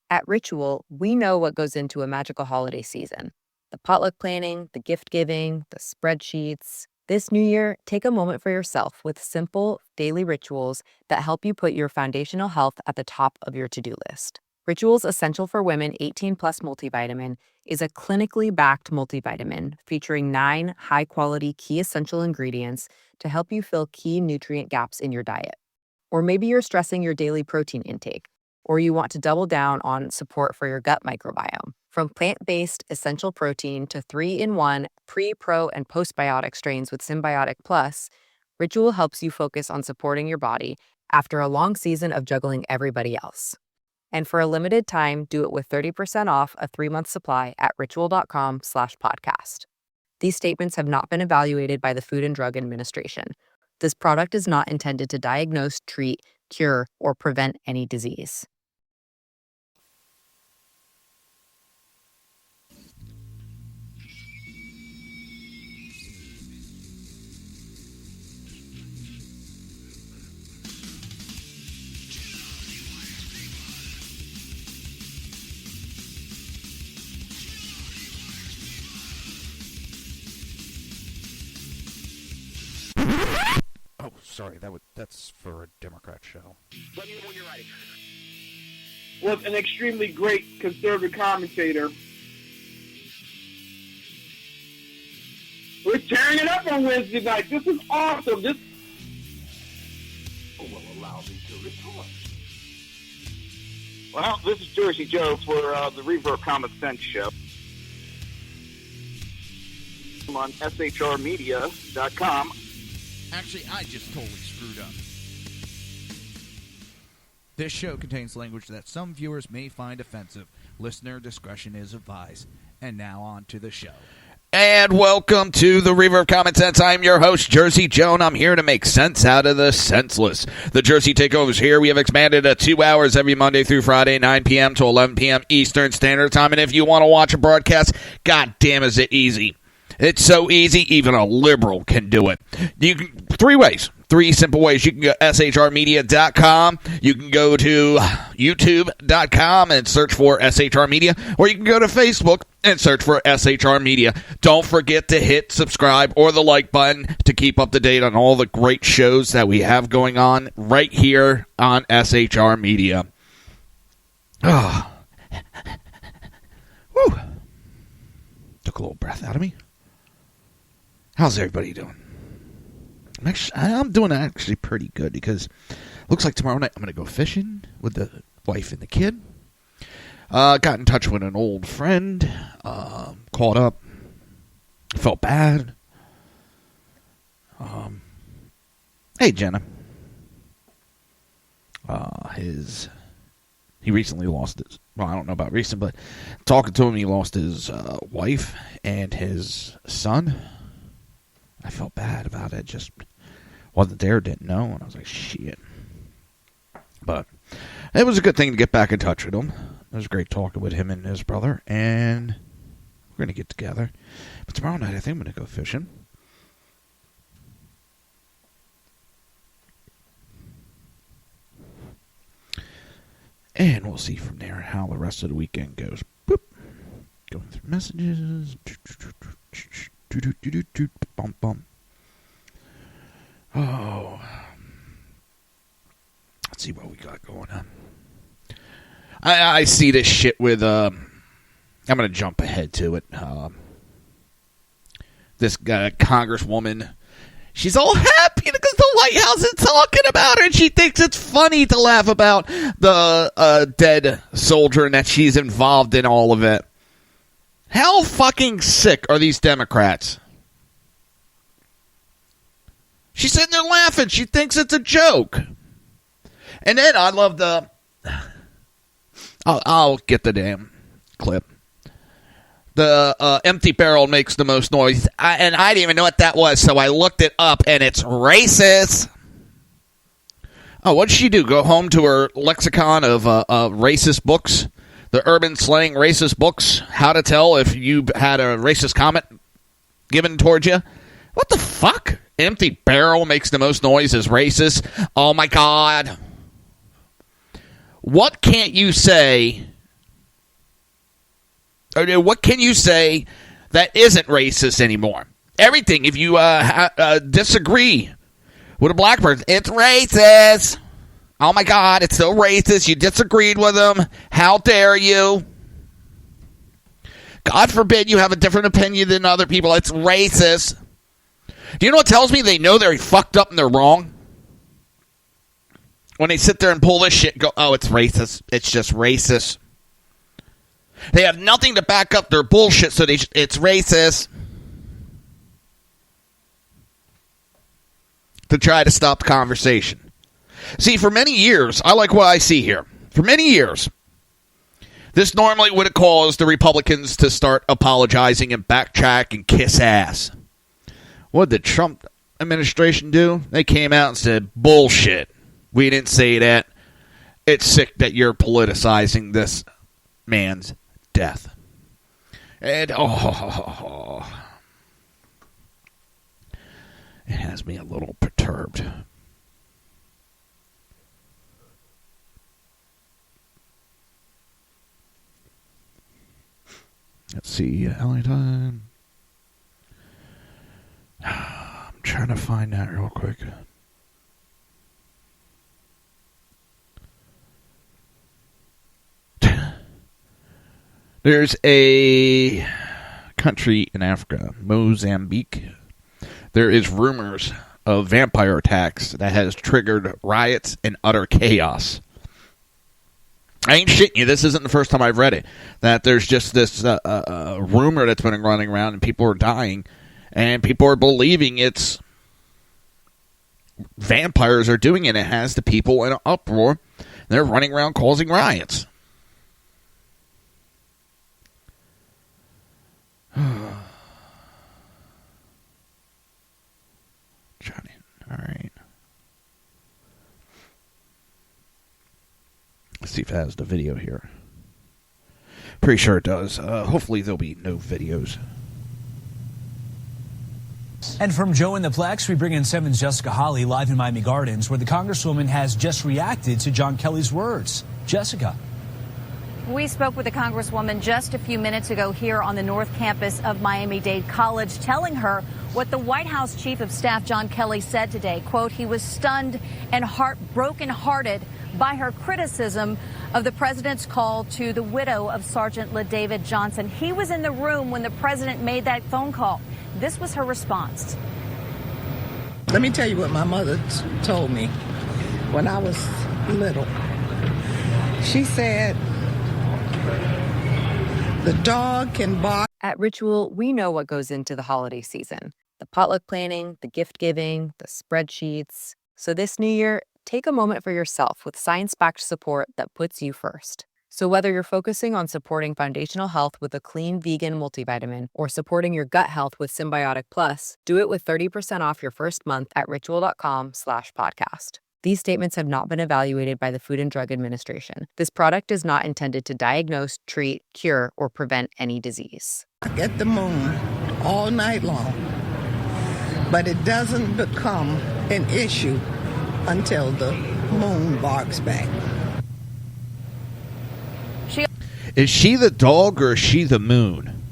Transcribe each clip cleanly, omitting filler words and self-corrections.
At Ritual, we know what goes into a magical holiday season. The potluck planning, the gift giving, the spreadsheets. This new year, take a moment for yourself with simple, daily rituals that help you put your foundational health at the top of your to-do list. Rituals Essential for Women 18 Plus Multivitamin is a clinically backed multivitamin featuring 9 high-quality key essential ingredients to help you fill key nutrient gaps in your diet. Or maybe you're stressing your daily protein intake, or you want to double down on support for your gut microbiome. From plant-based essential protein to 3-in-1 pre, pro, and postbiotic strains with Symbiotic Plus, Ritual helps you focus on supporting your body after a long season of juggling everybody else. And for a limited time, do it with 30% off a 3-month supply at ritual.com/podcast. These statements have not been evaluated by the Food and Drug Administration. This product is not intended to diagnose, treat, cure, or prevent any disease. Oh, sorry, that's for a Democrat show. Let me know when you're ready. Was an extremely great conservative commentator. We're tearing it up on Wednesday night. This is awesome. This will allow me to report. Well, this is Jersey Joe for the Reaver of Common Sense show. I'm on shrmedia.com. Actually, I just totally screwed up. This show contains language that some viewers may find offensive. Listener discretion is advised. And now on to the show. And welcome to the Reaver of Common Sense. I'm your host, Jersey Joe, and I'm here to make sense out of the senseless. The Jersey Takeover's here. We have expanded to 2 hours every Monday through Friday, 9 p.m. to 11 p.m. Eastern Standard Time. And if you want to watch a broadcast, god damn is it easy. It's so easy, even a liberal can do it. You can 3 simple ways. You can go to shrmedia.com. You can go to youtube.com and search for SHR Media. Or you can go to Facebook and search for SHR Media. Don't forget to hit subscribe or the like button to keep up to date on all the great shows that we have going on right here on SHR Media. Oh. Woo. Took a little breath out of me. How's everybody doing? I'm doing actually pretty good because it looks like tomorrow night I'm going to go fishing with the wife and the kid. Got in touch with an old friend. Caught up. Felt bad. Hey, Jenna. He recently lost his... Well, I don't know about recent, but talking to him, he lost his wife and his son. I felt bad about it. Just wasn't there, didn't know, and I was like, shit. But it was a good thing to get back in touch with him. It was great talking with him and his brother, and we're going to get together. But tomorrow night, I think I'm going to go fishing. And we'll see from there how the rest of the weekend goes. Boop. Going through messages. Bump, bump. Oh. Let's see what we got going on. I see this shit with, I'm going to jump ahead to it. This congresswoman, she's all happy because the White House is talking about her, and she thinks it's funny to laugh about the dead soldier and that she's involved in all of it. How fucking sick are these Democrats? She's sitting there laughing. She thinks it's a joke. And then I love the... I'll get the damn clip. The empty barrel makes the most noise. And I didn't even know what that was, so I looked it up, and it's racist. Oh, what did she do? Go home to her lexicon of racist books? The urban slang racist books? How to tell if you had a racist comment given towards you? What the fuck? Empty barrel makes the most noise is racist? Oh, my God. What can't you say What can you say that isn't racist anymore? Everything. If you disagree with a black person, it's racist. Oh my God, it's so racist. You disagreed with them. How dare you? God forbid you have a different opinion than other people. It's racist. Do you know what tells me they know they're fucked up and they're wrong? When they sit there and pull this shit and go, oh, it's racist. It's just racist. They have nothing to back up their bullshit, so it's racist. To try to stop the conversation. See, for many years, I like what I see here. For many years, this normally would have caused the Republicans to start apologizing and backtrack and kiss ass. What did the Trump administration do? They came out and said, bullshit. We didn't say that. It's sick that you're politicizing this man's death. And, it has me a little perturbed. Let's see, how many times? I'm trying to find that real quick. There's a country in Africa, Mozambique. There is rumors of vampire attacks that has triggered riots and utter chaos. I ain't shitting you. This isn't the first time I've read it. That there's just this rumor that's been running around and people are dying. And people are believing it's vampires are doing it. It has the people in an uproar. They're running around causing riots. Johnny, all right. Let's see if it has the video here. Pretty sure it does. Hopefully there'll be no videos. And from Joe in the Plex, we bring in 7's Jessica Hawley live in Miami Gardens, where the Congresswoman has just reacted to John Kelly's words. Jessica. We spoke with the Congresswoman just a few minutes ago here on the North Campus of Miami-Dade College, telling her what the White House Chief of Staff John Kelly said today. Quote, he was stunned and broken-hearted by her criticism of the president's call to the widow of Sergeant LaDavid Johnson. He was in the room when the president made that phone call. This was her response. Let me tell you what my mother told me when I was little. She said, the dog can bark. At Ritual, we know what goes into the holiday season. The potluck planning, the gift giving, the spreadsheets. So this new year, take a moment for yourself with science-backed support that puts you first. So whether you're focusing on supporting foundational health with a clean vegan multivitamin or supporting your gut health with Symbiotic Plus, do it with 30% off your first month at ritual.com/podcast. These statements have not been evaluated by the Food and Drug Administration. This product is not intended to diagnose, treat, cure, or prevent any disease. At the moon all night long, but it doesn't become an issue until the moon barks back. Is she the dog or is she the moon?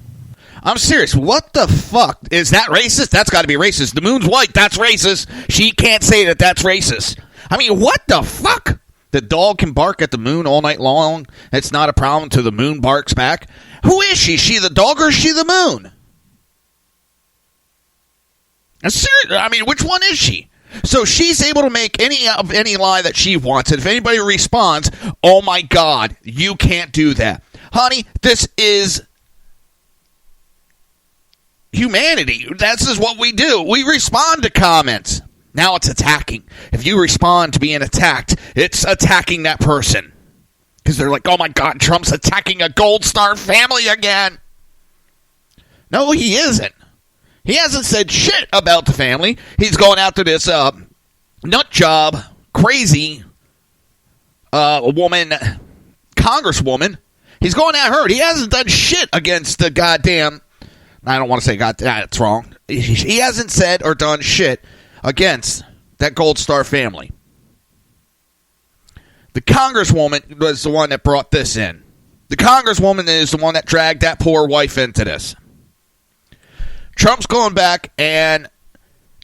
I'm serious. What the fuck? Is that racist? That's got to be racist. The moon's white. That's racist. She can't say that that's racist. I mean, what the fuck? The dog can bark at the moon all night long. It's not a problem till the moon barks back. Who is she? Is she the dog or is she the moon? I'm serious. I mean, which one is she? So she's able to make any lie that she wants. And if anybody responds, oh my God, you can't do that. Honey, this is humanity. This is what we do. We respond to comments. Now it's attacking. If you respond to being attacked, it's attacking that person. Because they're like, oh my God, Trump's attacking a Gold Star family again. No, he isn't. He hasn't said shit about the family. He's going after this nut job, crazy woman, congresswoman. He's going at her. He hasn't done shit against the goddamn... I don't want to say that's wrong. He hasn't said or done shit against that Gold Star family. The congresswoman was the one that brought this in. The congresswoman is the one that dragged that poor wife into this. Trump's going back, and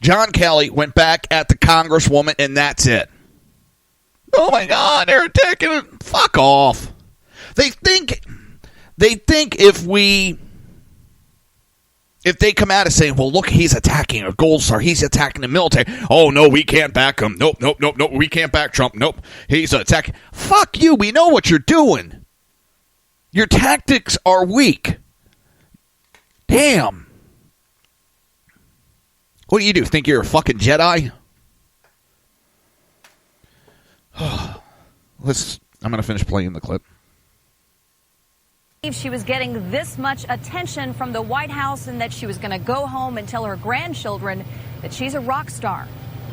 John Kelly went back at the congresswoman, and that's it. Oh my God, they're attacking it. Fuck off. They think if they come out and say, well, look, he's attacking a gold star, he's attacking the military. Oh, no, we can't back him. Nope, we can't back Trump. Nope, he's attacking. Fuck you, we know what you're doing. Your tactics are weak. Damn. What do you do? Think you're a fucking Jedi? I'm going to finish playing the clip. She was getting this much attention from the White House and that she was going to go home and tell her grandchildren that she's a rock star.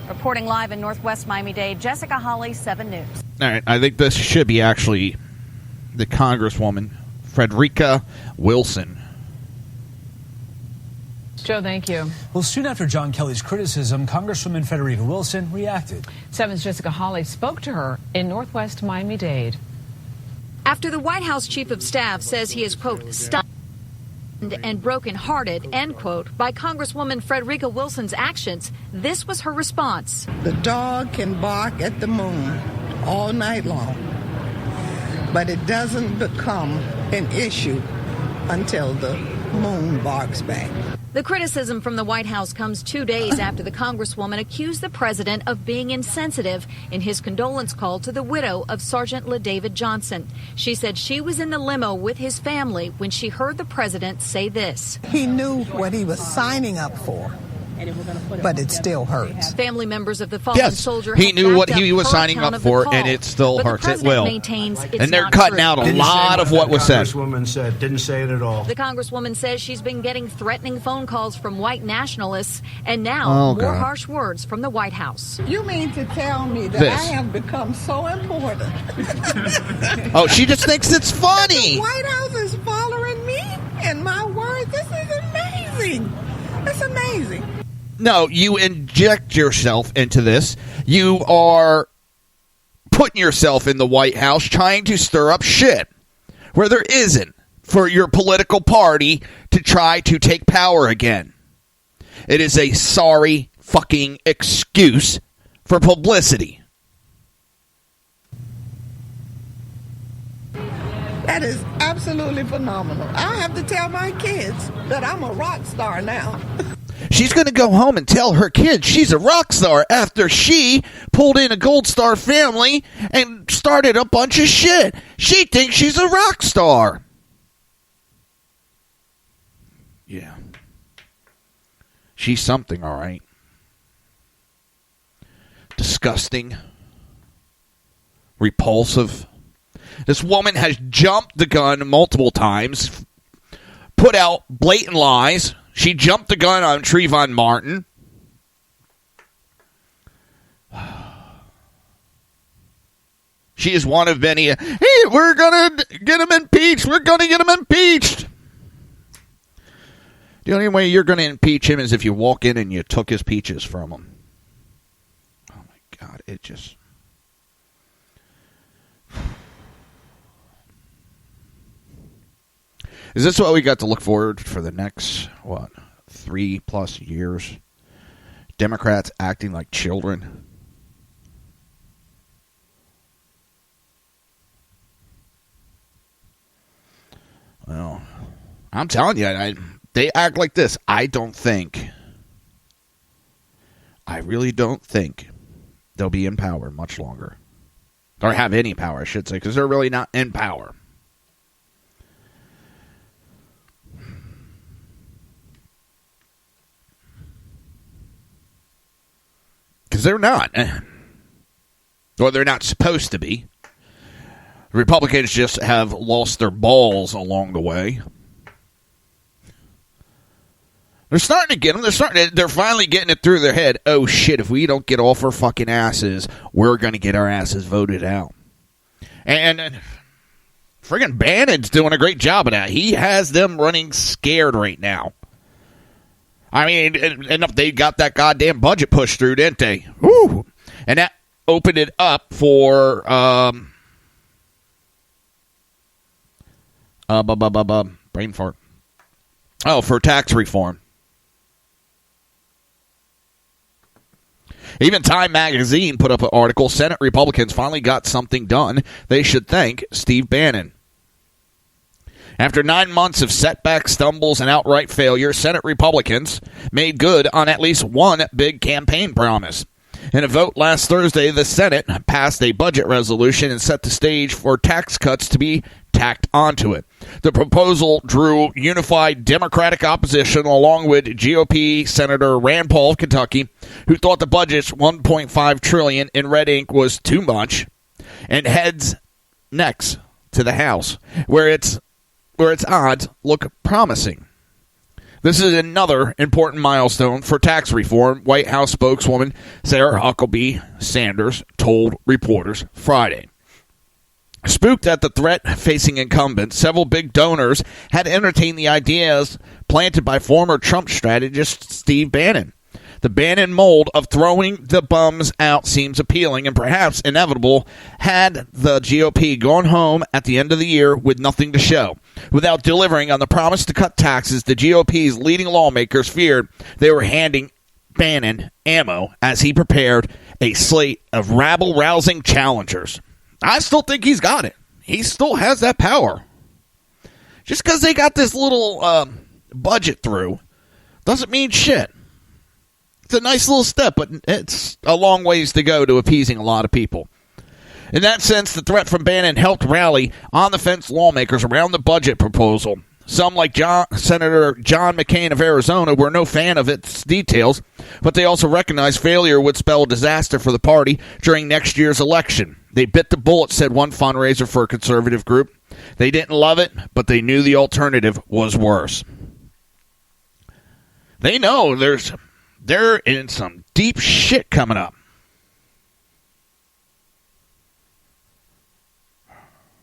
Reporting live in Northwest Miami-Dade, Jessica Hawley, 7 News. All right, I think this should be actually the Congresswoman, Frederica Wilson. Joe, thank you. Well, soon after John Kelly's criticism, Congresswoman Frederica Wilson reacted. 7's Jessica Hawley spoke to her in Northwest Miami-Dade. After the White House chief of staff says he is, quote, stunned and brokenhearted, end quote, by Congresswoman Frederica Wilson's actions, this was her response. The dog can bark at the moon all night long, but it doesn't become an issue until the moon barks back. The criticism from the White House comes 2 days after the Congresswoman accused the president of being insensitive in his condolence call to the widow of Sergeant LaDavid Johnson. She said she was in the limo with his family when she heard the president say this. He knew what he was signing up for, but it still hurts. Family members of the fallen soldier he have knew what backed he up was her signing account up of the for, call. and it still But the hurts. It president will. maintains it's And they're not cutting true. out a lot of what was said. Didn't say it at all. The Congresswoman says she's been getting threatening phone calls from white nationalists and now more harsh words from the White House. You mean to tell me that I have become so important? Oh, she just thinks it's funny. The White House is following me and my words. This is amazing. It's amazing. No, you inject yourself into this. You are putting yourself in the White House trying to stir up shit where there isn't for your political party to try to take power again. It is a sorry fucking excuse for publicity. That is absolutely phenomenal. I have to tell my kids that I'm a rock star now. She's going to go home and tell her kids she's a rock star after she pulled in a Gold Star family and started a bunch of shit. She thinks she's a rock star. Yeah. She's something, all right. Disgusting. Repulsive. This woman has jumped the gun multiple times, put out blatant lies. She jumped the gun on Trayvon Martin. She is one of many. Hey, we're going to get him impeached. We're going to get him impeached. The only way you're going to impeach him is if you walk in and you took his peaches from him. Oh, my God. It just... Is this what we got to look forward for the next, 3+ years? Democrats acting like children? Well, I'm telling you, they act like this. I really don't think they'll be in power much longer. Or have any power, I should say, because they're really not in power. Because they're not. Or they're not supposed to be. Republicans just have lost their balls along the way. They're starting to get them. They're finally getting it through their head. Oh, shit, if we don't get off our fucking asses, we're going to get our asses voted out. And friggin' Bannon's doing a great job of that. He has them running scared right now. I mean, and they got that goddamn budget pushed through, didn't they? Woo! And that opened it up for Brain fart. Oh, for tax reform. Even Time Magazine put up an article, Senate Republicans finally got something done. They should thank Steve Bannon. After 9 months of setbacks, stumbles, and outright failure, Senate Republicans made good on at least one big campaign promise. In a vote last Thursday, the Senate passed a budget resolution and set the stage for tax cuts to be tacked onto it. The proposal drew unified Democratic opposition along with GOP Senator Rand Paul of Kentucky, who thought the budget's $1.5 trillion in red ink was too much, and heads next to the House, where its odds look promising. This is another important milestone for tax reform, White House spokeswoman Sarah Huckabee Sanders told reporters Friday. Spooked at the threat facing incumbents, several big donors had entertained the ideas planted by former Trump strategist Steve Bannon. The Bannon mold of throwing the bums out seems appealing and perhaps inevitable had the GOP gone home at the end of the year with nothing to show. Without delivering on the promise to cut taxes, the GOP's leading lawmakers feared they were handing Bannon ammo as he prepared a slate of rabble-rousing challengers. I still think he's got it. He still has that power. Just because they got this little budget through doesn't mean shit. It's a nice little step, but it's a long ways to go to appeasing a lot of people. In that sense, the threat from Bannon helped rally on-the-fence lawmakers around the budget proposal. Some, like Senator John McCain of Arizona, were no fan of its details, but they also recognized failure would spell disaster for the party during next year's election. They bit the bullet, said one fundraiser for a conservative group. They didn't love it, but they knew the alternative was worse. They know they're in some deep shit coming up.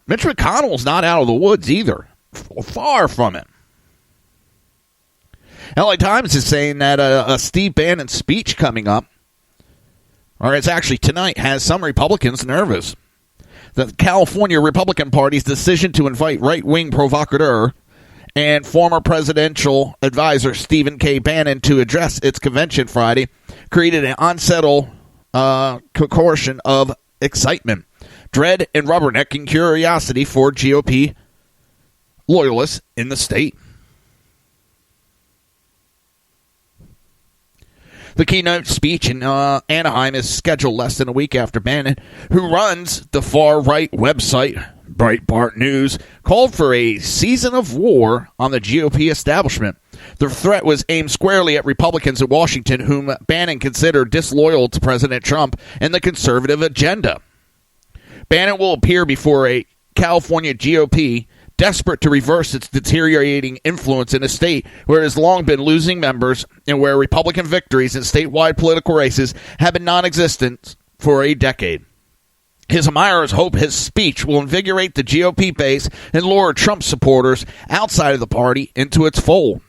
Mitch McConnell's not out of the woods either. Far from it. LA Times is saying that a Steve Bannon speech coming up, or it's actually tonight, has some Republicans nervous. The California Republican Party's decision to invite right-wing provocateur and former presidential advisor Stephen K. Bannon to address its convention Friday created an unsettled concoction of excitement, dread, and rubbernecking curiosity for GOP loyalists in the state. The keynote speech in Anaheim is scheduled less than a week after Bannon, who runs the far-right website Breitbart News, called for a season of war on the GOP establishment. The threat was aimed squarely at Republicans in Washington, whom Bannon considered disloyal to President Trump and the conservative agenda. Bannon will appear before a California GOP desperate to reverse its deteriorating influence in a state where it has long been losing members and where Republican victories in statewide political races have been non-existent for a decade. His admirers hope his speech will invigorate the GOP base and lure Trump supporters outside of the party into its fold.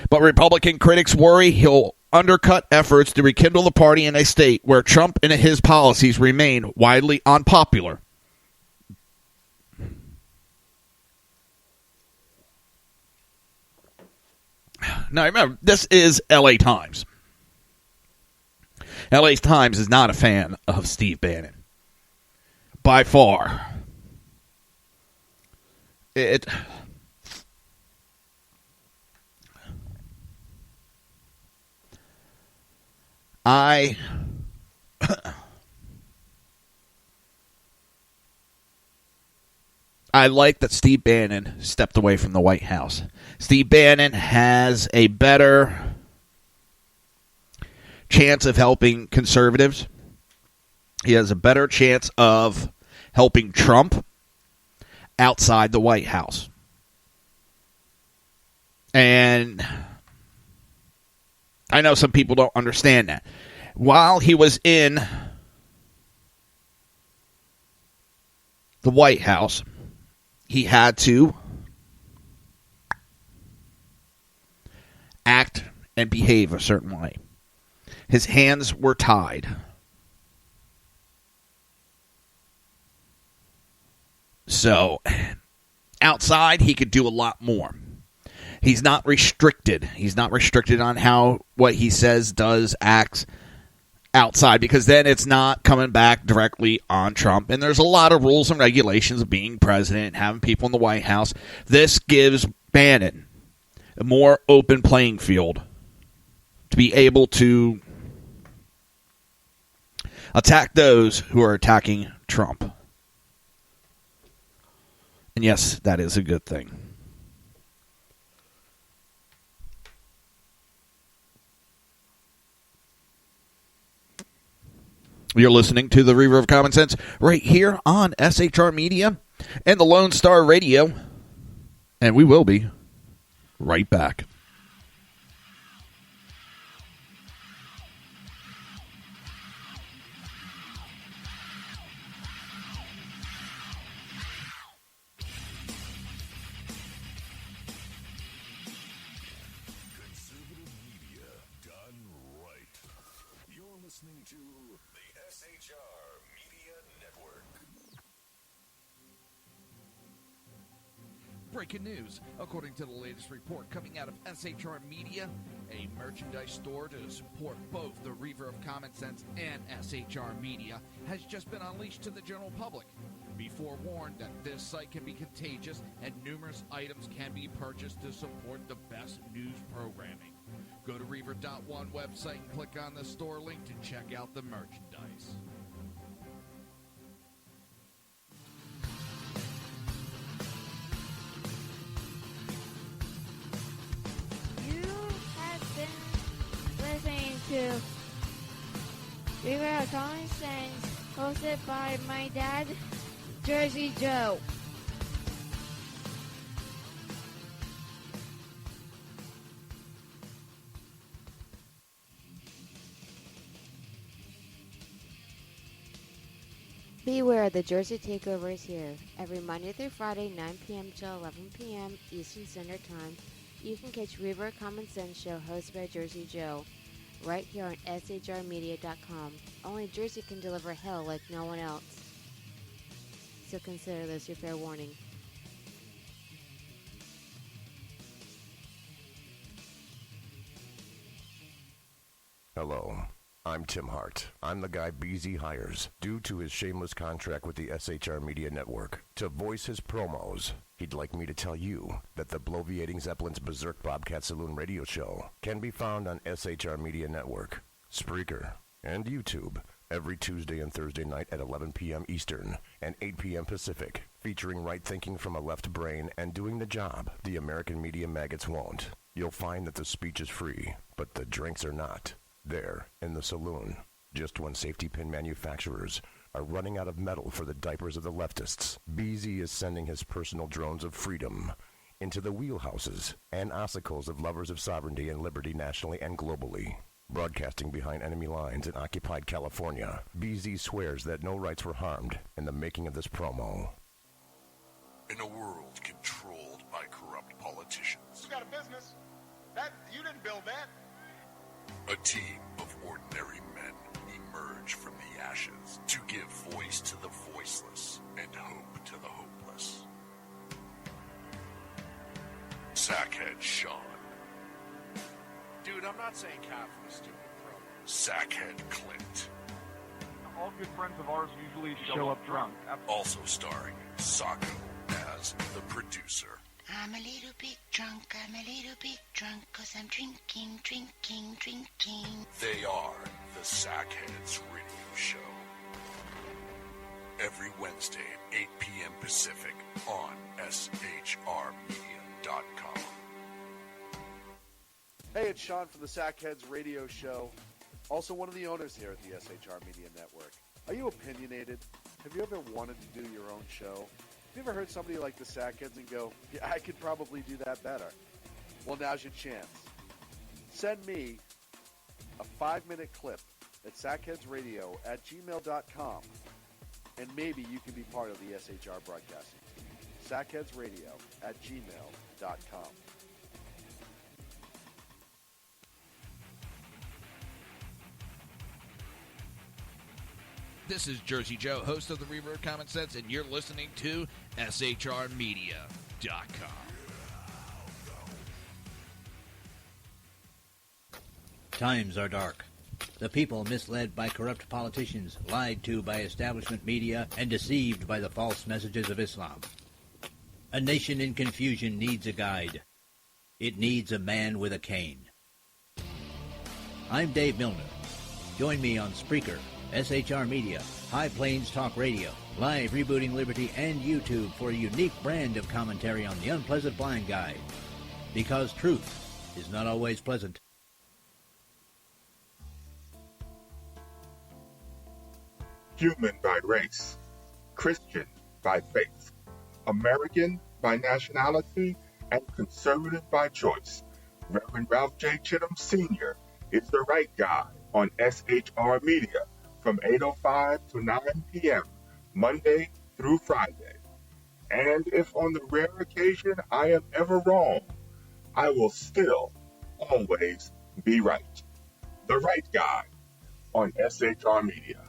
But Republican critics worry he'll undercut efforts to rekindle the party in a state where Trump and his policies remain widely unpopular. Now, remember, this is LA Times. LA Times is not a fan of Steve Bannon. By far. I like that Steve Bannon stepped away from the White House. Steve Bannon has a better chance of helping conservatives. He has a better chance of helping Trump outside the White House. And I know some people don't understand that. While he was in the White House, he had to act and behave a certain way. His hands were tied. So, outside, he could do a lot more. He's not restricted. He's not restricted on what he says, does, acts outside, because then it's not coming back directly on Trump. And there's a lot of rules and regulations of being president, having people in the White House. This gives Bannon a more open playing field to be able to attack those who are attacking Trump. And yes, that is a good thing. You're listening to the Reaver of Common Sense right here on SHR Media and the Lone Star Radio. And we will be right back. Listening to the SHR Media Network. Breaking news. According to the latest report coming out of SHR Media, a merchandise store to support both the Reaver of Common Sense and SHR Media has just been unleashed to the general public. Be forewarned that this site can be contagious and numerous items can be purchased to support the best news programming. Go to Reaver.one website and click on the store link to check out the merchandise. You have been listening to Reaver of Common Sense, hosted by my dad, Jersey Joe. Beware, the Jersey Takeover is here. Every Monday through Friday, 9 p.m. to 11 p.m. Eastern Standard Time, you can catch Reaver of Common Sense show hosted by Jersey Joe, right here on shrmedia.com. Only Jersey can deliver hell like no one else. So consider this your fair warning. Hello, I'm Tim Hart. I'm the guy BZ hires due to his shameless contract with the SHR Media Network to voice his promos. He'd like me to tell you that the bloviating Zeppelin's Berserk Bobcat Saloon radio show can be found on SHR Media Network, Spreaker, and YouTube every Tuesday and Thursday night at 11 p.m. Eastern and 8 p.m. Pacific, featuring right thinking from a left brain and doing the job the American media maggots won't. You'll find that the speech is free, but the drinks are not. There, in the saloon, just when safety pin manufacturers are running out of metal for the diapers of the leftists, BZ is sending his personal drones of freedom into the wheelhouses and ossicles of lovers of sovereignty and liberty nationally and globally. Broadcasting behind enemy lines in occupied California, BZ swears that no rights were harmed in the making of this promo. In a world controlled by corrupt politicians, you got a business. You didn't build that. A team of ordinary men emerge from the ashes to give voice to the voiceless and hope to the hopeless. Sackhead Sean. Dude, I'm not saying cat for the stupid promo. Sackhead Clint. All good friends of ours usually show up drunk. Also starring Sacco as the producer. I'm a little bit drunk, 'cause I'm drinking. They are the Sackheads Radio Show. Every Wednesday at 8 p.m. Pacific on shrmedia.com. Hey, it's Sean from the Sackheads Radio Show. Also one of the owners here at the SHR Media Network. Are you opinionated? Have you ever wanted to do your own show? Have you ever heard somebody like the Sackheads and go, yeah, I could probably do that better? Well, now's your chance. Send me a 5-minute clip at sackheadsradio@gmail.com, and maybe you can be part of the SHR broadcasting team. sackheadsradio@gmail.com. This is Jersey Joe, host of the Reaver of Common Sense, and you're listening to SHR Media. Times are dark. The people misled by corrupt politicians, lied to by establishment media, and deceived by the false messages of Islam. A nation in confusion needs a guide. It needs a man with a cane. I'm Dave Milner. Join me on Spreaker, SHR Media, High Plains Talk Radio, Live Rebooting Liberty, and YouTube for a unique brand of commentary on the unpleasant blind guide. Because truth is not always pleasant. Human by race, Christian by faith, American by nationality, and conservative by choice. Reverend Ralph J. Chittum Sr. is the right guy on SHR Media from 8:05 to 9 p.m., Monday through Friday. And if on the rare occasion I am ever wrong, I will still always be right. The right guy on SHR Media.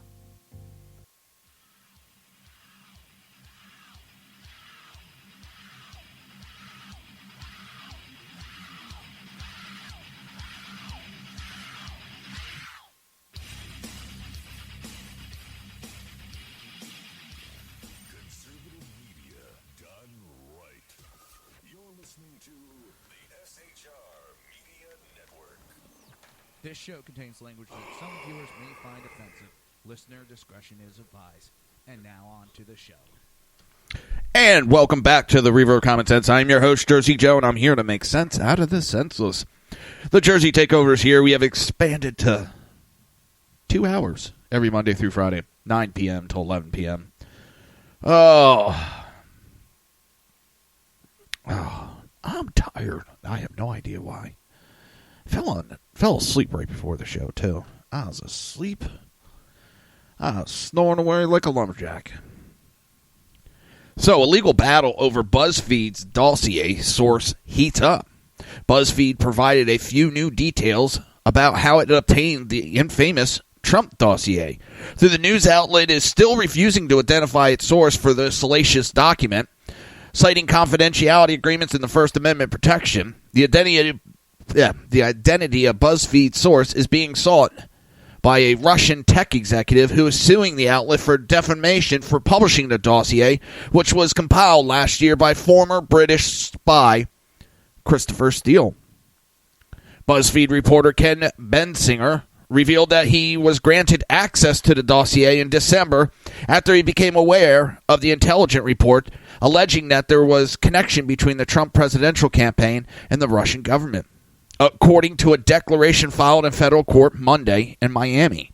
This show contains language that some viewers may find offensive. Listener discretion is advised. And now on to the show. And welcome back to the Reaver of Common Sense. I'm your host, Jersey Joe, and I'm here to make sense out of the senseless. The Jersey Takeover is here. We have expanded to 2 hours every Monday through Friday, 9 p.m. to 11 p.m. Oh, I'm tired. I have no idea why. Fell asleep right before the show, too. I was asleep. I was snoring away like a lumberjack. So, a legal battle over BuzzFeed's dossier source heats up. BuzzFeed provided a few new details about how it obtained the infamous Trump dossier. Though the news outlet is still refusing to identify its source for the salacious document, citing confidentiality agreements in the First Amendment protection, the identity of BuzzFeed's source is being sought by a Russian tech executive who is suing the outlet for defamation for publishing the dossier, which was compiled last year by former British spy Christopher Steele. BuzzFeed reporter Ken Bensinger revealed that he was granted access to the dossier in December after he became aware of the intelligence report alleging that there was connection between the Trump presidential campaign and the Russian government, according to a declaration filed in federal court Monday in Miami.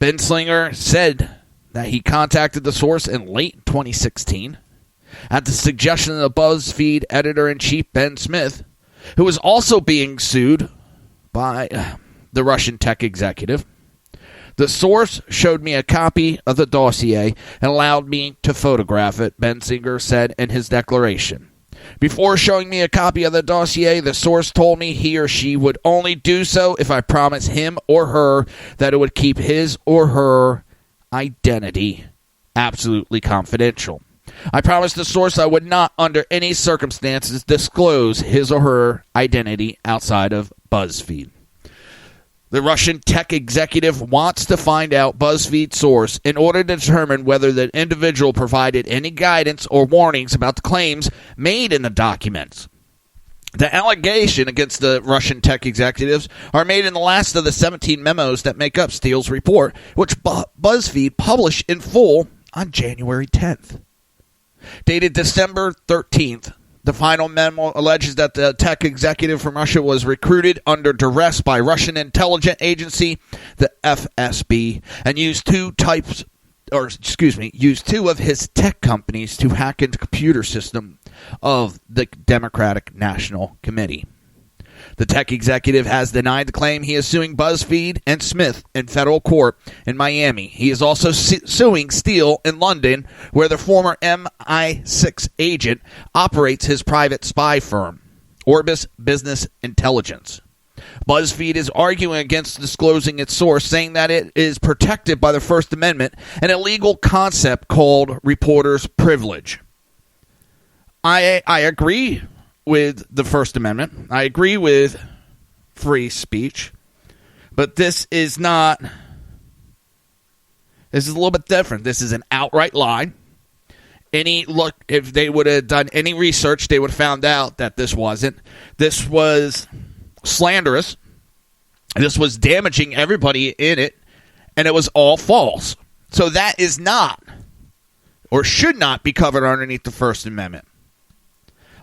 Bensinger said that he contacted the source in late 2016 at the suggestion of the BuzzFeed editor-in-chief Ben Smith, who was also being sued by the Russian tech executive. The source showed me a copy of the dossier and allowed me to photograph it, Bensinger said in his declaration. Before showing me a copy of the dossier, the source told me he or she would only do so if I promised him or her that it would keep his or her identity absolutely confidential. I promised the source I would not, under any circumstances, disclose his or her identity outside of BuzzFeed. The Russian tech executive wants to find out BuzzFeed's source in order to determine whether the individual provided any guidance or warnings about the claims made in the documents. The allegation against the Russian tech executives are made in the last of the 17 memos that make up Steele's report, which BuzzFeed published in full on January 10th. Dated December 13th, the final memo alleges that the tech executive from Russia was recruited under duress by Russian intelligence agency, the FSB, and used two of his tech companies to hack into the computer system of the Democratic National Committee. The tech executive has denied the claim. He is suing BuzzFeed and Smith in federal court in Miami. He is also suing Steele in London, where the former MI6 agent operates his private spy firm, Orbis Business Intelligence. BuzzFeed is arguing against disclosing its source, saying that it is protected by the First Amendment and a legal concept called reporter's privilege. I agree with the First Amendment. I agree with free speech. But this is not... This is a little bit different. This is an outright lie. If they would have done any research, they would have found out that this wasn't. This was slanderous. This was damaging everybody in it, and it was all false. So that is not, or should not be covered underneath the First Amendment.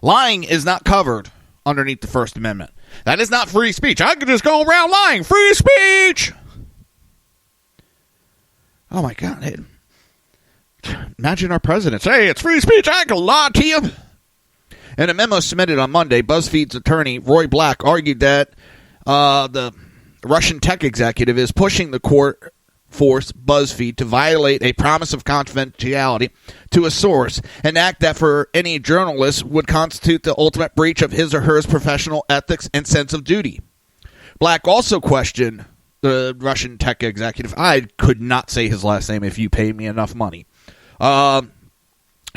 Lying is not covered underneath the First Amendment. That is not free speech. I could just go around lying. Free speech! Oh, my God. Imagine our president say, hey, it's free speech. I can lie to you. In a memo submitted on Monday, BuzzFeed's attorney, Roy Black, argued that the Russian tech executive is pushing the court force BuzzFeed to violate a promise of confidentiality to a source, an act that for any journalist would constitute the ultimate breach of his or her professional ethics and sense of duty. Black also questioned the Russian tech executive. I could not say his last name if you paid me enough money.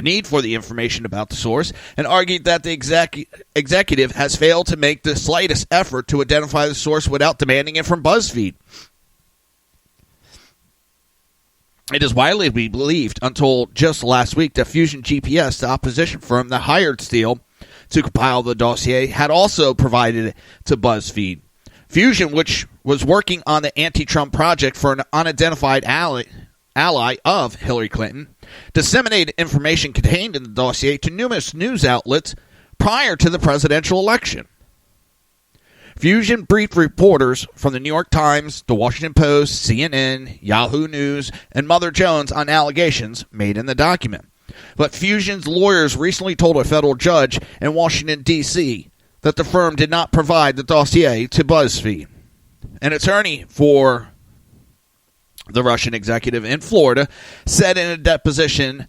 Need for the information about the source, and argued that the executive has failed to make the slightest effort to identify the source without demanding it from BuzzFeed. It is widely believed until just last week that Fusion GPS, the opposition firm that hired Steele to compile the dossier, had also provided it to BuzzFeed. Fusion, which was working on the anti-Trump project for an unidentified ally of Hillary Clinton, disseminated information contained in the dossier to numerous news outlets prior to the presidential election. Fusion briefed reporters from the New York Times, the Washington Post, CNN, Yahoo News, and Mother Jones on allegations made in the document. But Fusion's lawyers recently told a federal judge in Washington, D.C., that the firm did not provide the dossier to BuzzFeed. An attorney for the Russian executive in Florida said in a deposition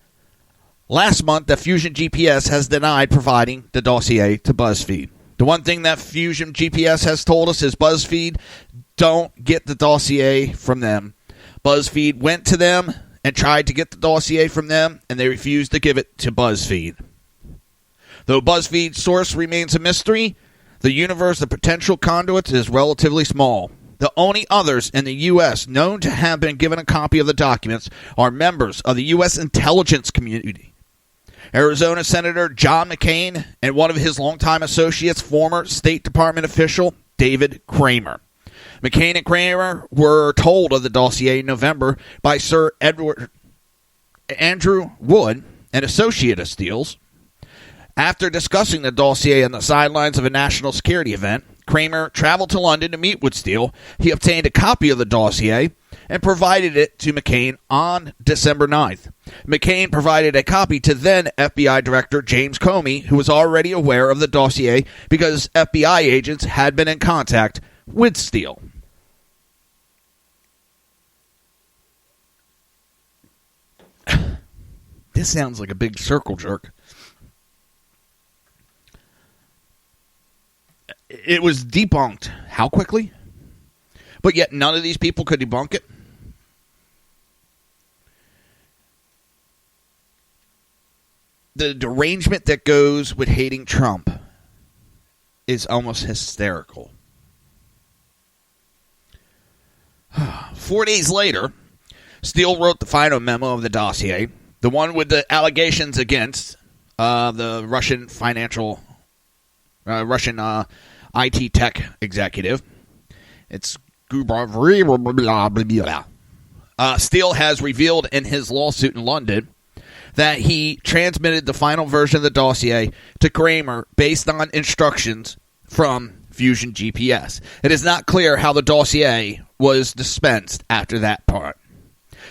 last month that Fusion GPS has denied providing the dossier to BuzzFeed. The one thing that Fusion GPS has told us is BuzzFeed don't get the dossier from them. BuzzFeed went to them and tried to get the dossier from them, and they refused to give it to BuzzFeed. Though BuzzFeed's source remains a mystery, the universe of potential conduits is relatively small. The only others in the U.S. known to have been given a copy of the documents are members of the U.S. intelligence community. Arizona Senator John McCain and one of his longtime associates, former State Department official David Kramer. McCain and Kramer were told of the dossier in November by Sir Andrew Wood, an associate of Steele's. After discussing the dossier on the sidelines of a national security event, Kramer traveled to London to meet with Steele. He obtained a copy of the dossier and provided it to McCain on December 9th. McCain provided a copy to then FBI Director James Comey, who was already aware of the dossier because FBI agents had been in contact with Steele. This sounds like a big circle jerk. It was debunked. How quickly? But yet none of these people could debunk it. The derangement that goes with hating Trump is almost hysterical. 4 days later, Steele wrote the final memo of the dossier, the one with the allegations against the Russian IT tech executive. It's Steele has revealed in his lawsuit in London that he transmitted the final version of the dossier to Kramer based on instructions from Fusion GPS. It is not clear how the dossier was dispensed after that part.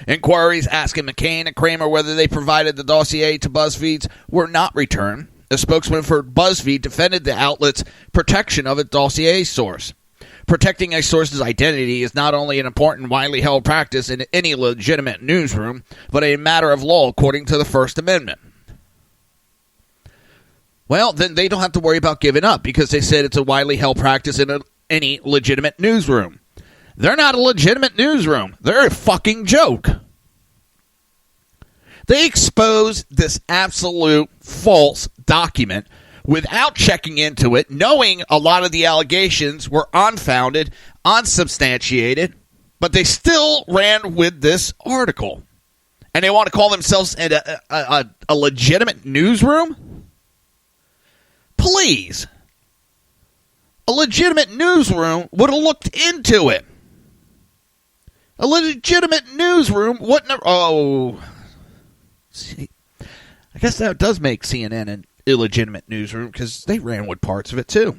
Inquiries asking McCain and Kramer whether they provided the dossier to BuzzFeed were not returned. A spokesman for BuzzFeed defended the outlet's protection of its dossier source. Protecting a source's identity is not only an important, widely held practice in any legitimate newsroom, but a matter of law according to the First Amendment. Well, then they don't have to worry about giving up because they said it's a widely held practice in any legitimate newsroom. They're not a legitimate newsroom. They're a fucking joke. They exposed this absolute false document without checking into it, knowing a lot of the allegations were unfounded, unsubstantiated, but they still ran with this article. And they want to call themselves a legitimate newsroom? Please. A legitimate newsroom would have looked into it. A legitimate newsroom wouldn't have... Oh. See, I guess that does make CNN an illegitimate newsroom because they ran with parts of it too.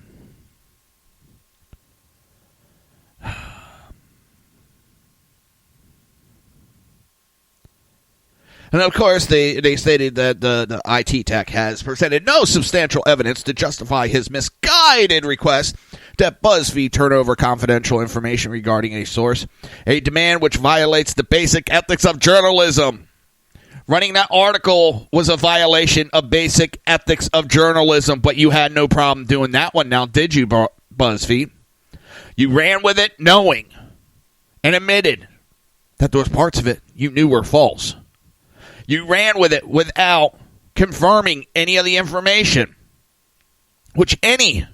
And of course, they stated that the IT tech has presented no substantial evidence to justify his misguided request that BuzzFeed turn over confidential information regarding a source, a demand which violates the basic ethics of journalism. Running that article was a violation of basic ethics of journalism, but you had no problem doing that one now, did you, BuzzFeed? You ran with it knowing and admitted that those parts of it you knew were false. You ran with it without confirming any of the information, which any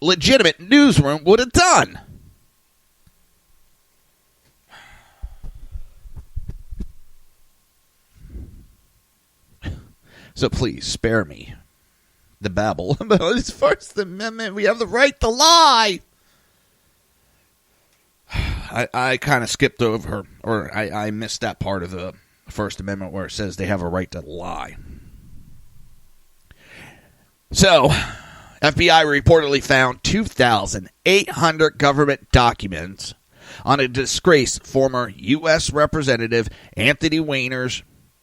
legitimate newsroom would have done. So please spare me the babble about his First Amendment. We have the right to lie. I kind of skipped over, or I missed that part of the First Amendment where it says they have a right to lie. So, FBI reportedly found 2,800 government documents on a disgraced former U.S. Representative Anthony Weiner's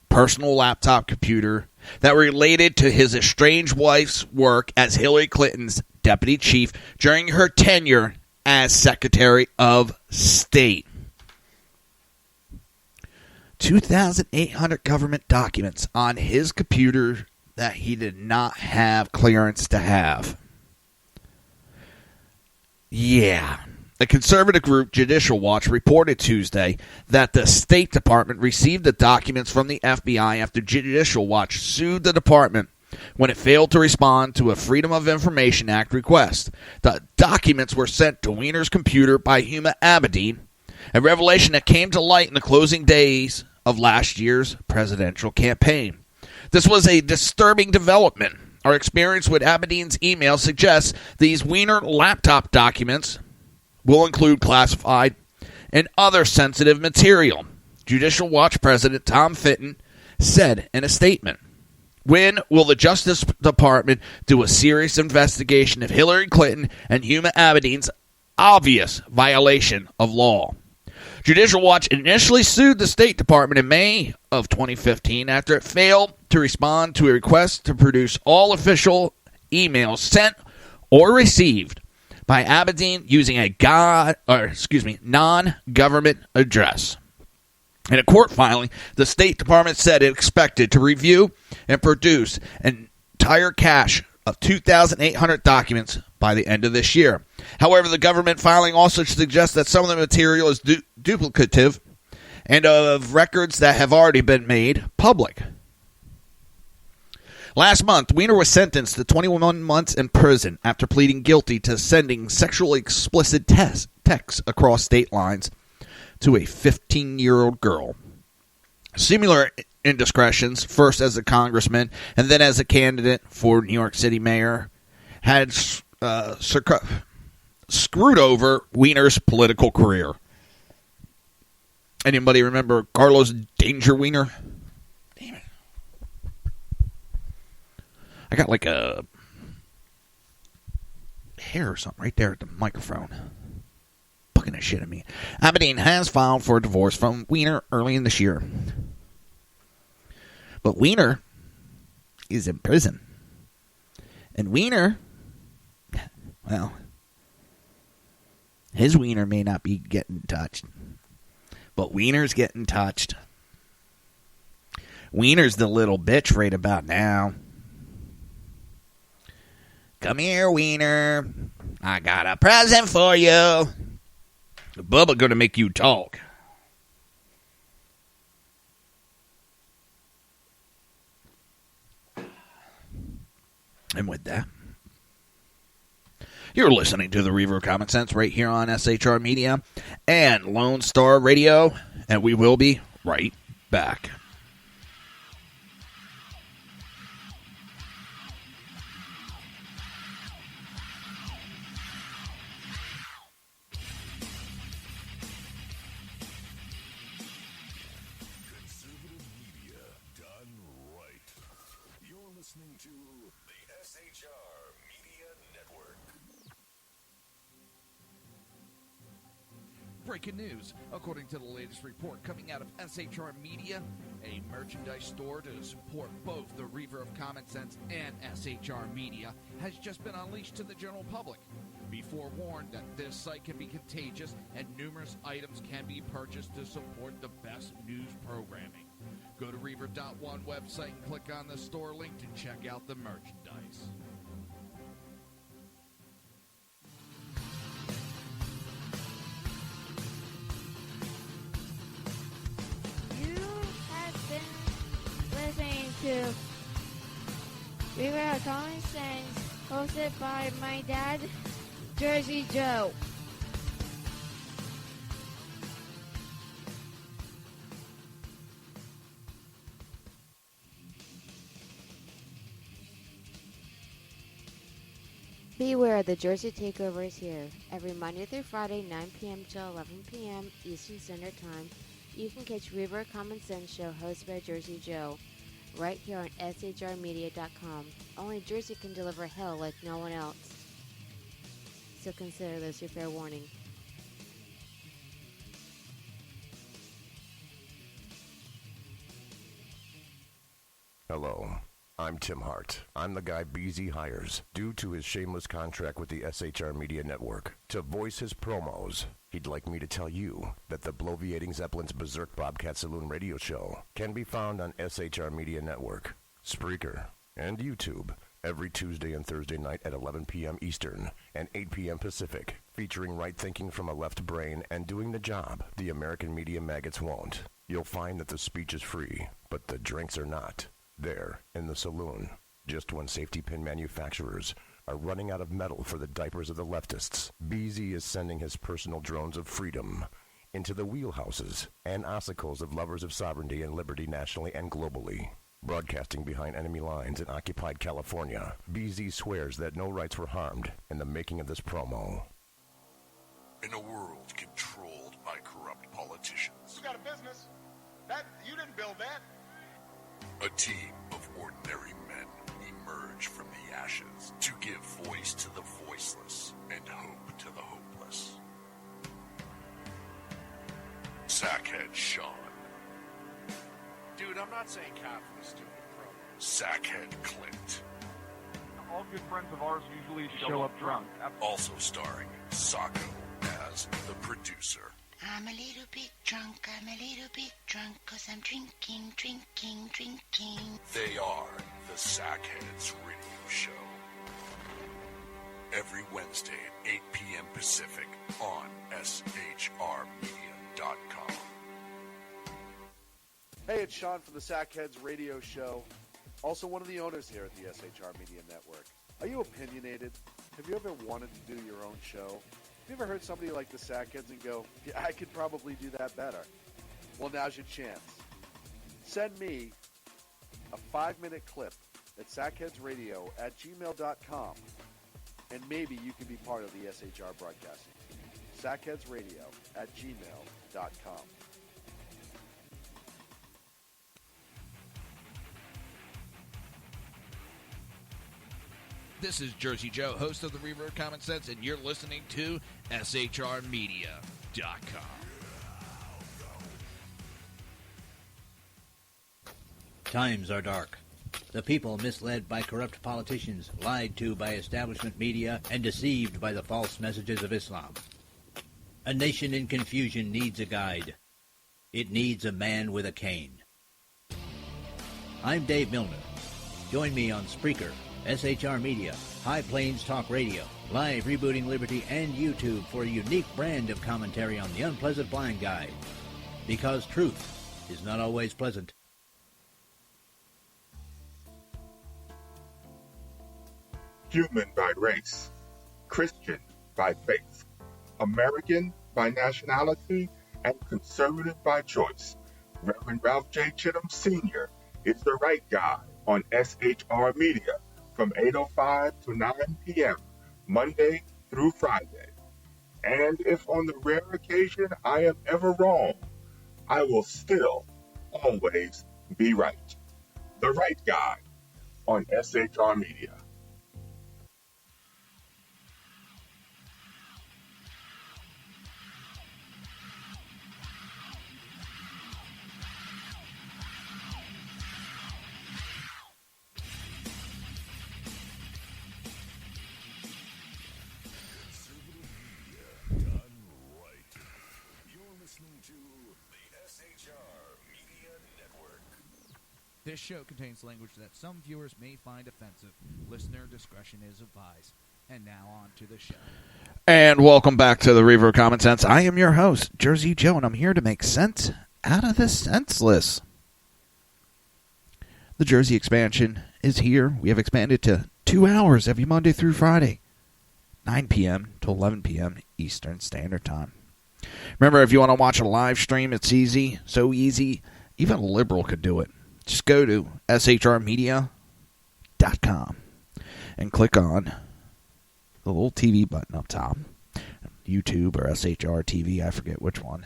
personal laptop computer that related to his estranged wife's work as Hillary Clinton's deputy chief during her tenure as Secretary of State. 2,800 government documents on his computer that he did not have clearance to have. Yeah. The conservative group Judicial Watch reported Tuesday that the State Department received the documents from the FBI after Judicial Watch sued the department when it failed to respond to a Freedom of Information Act request. The documents were sent to Weiner's computer by Huma Abedin, a revelation that came to light in the closing days of last year's presidential campaign. This was a disturbing development. Our experience with Abedin's email suggests these Weiner laptop documents will include classified and other sensitive material. Judicial Watch President Tom Fitton said in a statement, "When will the Justice Department do a serious investigation of Hillary Clinton and Huma Abedin's obvious violation of law?" Judicial Watch initially sued the State Department in May of 2015 after it failed to respond to a request to produce all official emails sent or received by Abedin using a non-government address. In a court filing, the State Department said it expected to review and produce an entire cache of 2,800 documents by the end of this year. However, the government filing also suggests that some of the material is duplicative and of records that have already been made public. Last month, Weiner was sentenced to 21 months in prison after pleading guilty to sending sexually explicit texts across state lines to a 15-year-old girl. Similar indiscretions, first as a congressman and then as a candidate for New York City mayor, had screwed over Weiner's political career. Anybody remember Carlos Danger Weiner? Damn it. I got like a hair or something right there at the microphone. Fucking the shit at me. Abedin has filed for a divorce from Weiner early in this year. But Weiner is in prison. And Weiner, well, his Weiner may not be getting touched. But Weiner's getting touched. Weiner's the little bitch right about now. Come here, Weiner. I got a present for you. Bubba gonna make you talk. And with that, you're listening to the Reaver of Common Sense right here on SHR Media and Lone Star Radio, and we will be right back. Conservative media done right. You're listening to the SHR Media Network. Breaking news. According to the latest report coming out of SHR Media, a merchandise store to support both the Reaver of Common Sense and SHR Media has just been unleashed to the general public. Be forewarned that this site can be contagious and numerous items can be purchased to support the best news programming. Go to Reaver.one website and click on the store link to check out the merchandise. You have been listening to Reaver of Common Sense, hosted by my dad, Jersey Joe. Beware, the Jersey Takeover is here. Every Monday through Friday, 9 p.m. till 11 p.m. Eastern Standard Time, you can catch Reaver of Common Sense show hosted by Jersey Joe, right here on shrmedia.com. Only Jersey can deliver hell like no one else. So consider this your fair warning. Hello, I'm Tim Hart. I'm the guy BZ hires due to his shameless contract with the SHR Media Network to voice his promos. He'd like me to tell you that the bloviating Zeppelin's Berserk Bobcat Saloon radio show can be found on SHR Media Network, Spreaker, and YouTube every Tuesday and Thursday night at 11 p.m. Eastern and 8 p.m. Pacific, featuring right thinking from a left brain and doing the job the American media maggots won't. You'll find that the speech is free, but the drinks are not. There, in the saloon, just when safety pin manufacturers are running out of metal for the diapers of the leftists, BZ is sending his personal drones of freedom into the wheelhouses and ossicles of lovers of sovereignty and liberty nationally and globally. Broadcasting behind enemy lines in occupied California, BZ swears that no rights were harmed in the making of this promo. In a world controlled by corrupt politicians, You got a business. That you didn't build that. a team of ordinary men emerge from the ashes to give voice to the voiceless and hope to the hopeless. Sackhead Sean, Dude, I'm not saying capital is stupid, bro. Sackhead Clint, All good friends of ours usually show up drunk. also starring Sacco as the producer. I'm a little bit drunk, I'm a little bit drunk, 'cause I'm drinking, drinking, drinking. They are the Sackheads Radio Show. Every Wednesday at 8 p.m. Pacific on shrmedia.com. Hey, it's Sean from the Sackheads Radio Show, also one of the owners here at the SHR Media Network. Are you opinionated? Have you ever wanted to do your own show? Have you ever heard somebody like the Sackheads and go, yeah, I could probably do that better? Well, now's your chance. Send me a 5-minute clip at sackheadsradio@gmail.com, and maybe you can be part of the SHR broadcasting team. sackheadsradio@gmail.com. This is Jersey Joe, host of the Reaver of Common Sense, and you're listening to shrmedia.com. Times are dark. The people misled by corrupt politicians, lied to by establishment media, and deceived by the false messages of Islam. A nation in confusion needs a guide. It needs a man with a cane. I'm Dave Milner. Join me on Spreaker, SHR Media, High Plains Talk Radio, Live Rebooting Liberty, and YouTube for a unique brand of commentary on the unpleasant blind guide. Because truth is not always pleasant. human by race, Christian by faith, American by nationality, and conservative by choice. Reverend Ralph J. Chittum Sr. is the right guy on SHR Media from 8:05 to 9 p.m., Monday through Friday. And if on the rare occasion I am ever wrong, I will still always be right. The right guy on SHR Media. This show contains language that some viewers may find offensive. Listener discretion is advised. And now on to the show. And welcome back to the Reaver of Common Sense. I am your host, Jersey Joe, and I'm here to make sense out of the senseless. The Jersey expansion is here. We have expanded to 2 hours every Monday through Friday, 9 p.m. to 11 p.m. Eastern Standard Time. Remember, if you want to watch a live stream, it's easy, so easy, even a liberal could do it. Just go to shrmedia.com and click on the little TV button up top, YouTube or SHR TV, I forget which one.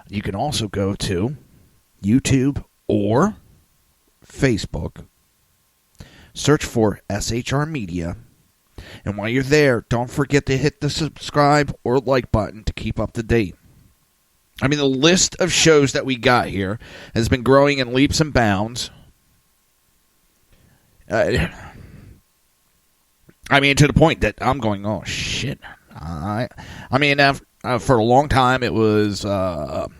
You can also go to YouTube or Facebook, search for SHR Media, and while you're there, don't forget to hit the subscribe or like button to keep up to date. I mean, the list of shows that we got here has been growing in leaps and bounds. I mean, to the point that I'm going, oh, shit. I mean, for a long time, it was, not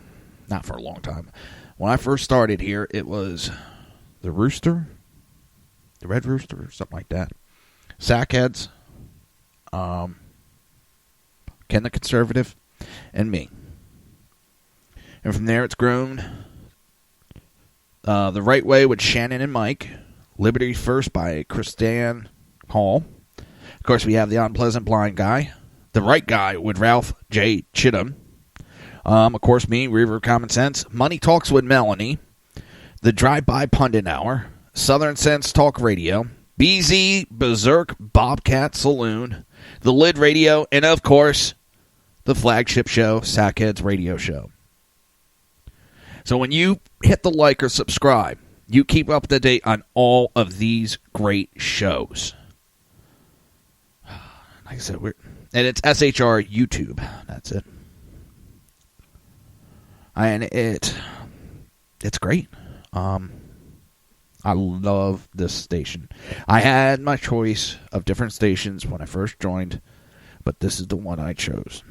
for a long time. When I first started here, it was the Rooster, the Red Rooster, or something like that. Sackheads, Ken the Conservative, and me. And from there, it's grown The Right Way with Shannon and Mike. Liberty First by Christiane Hall. Of course, we have The Unpleasant Blind Guy. The Right Guy with Ralph J. Chittum. Of course, me, Reaver of Common Sense. Money Talks with Melanie. The Drive-By Pundit Hour. Southern Sense Talk Radio. BZ Berserk Bobcat Saloon. The Lid Radio. And, of course, the flagship show, Sackheads Radio Show. So when you hit the like or subscribe, you keep up to date on all of these great shows. Like I said, and it's SHR YouTube. That's it. And it's great. I love this station. I had my choice of different stations when I first joined, but this is the one I chose.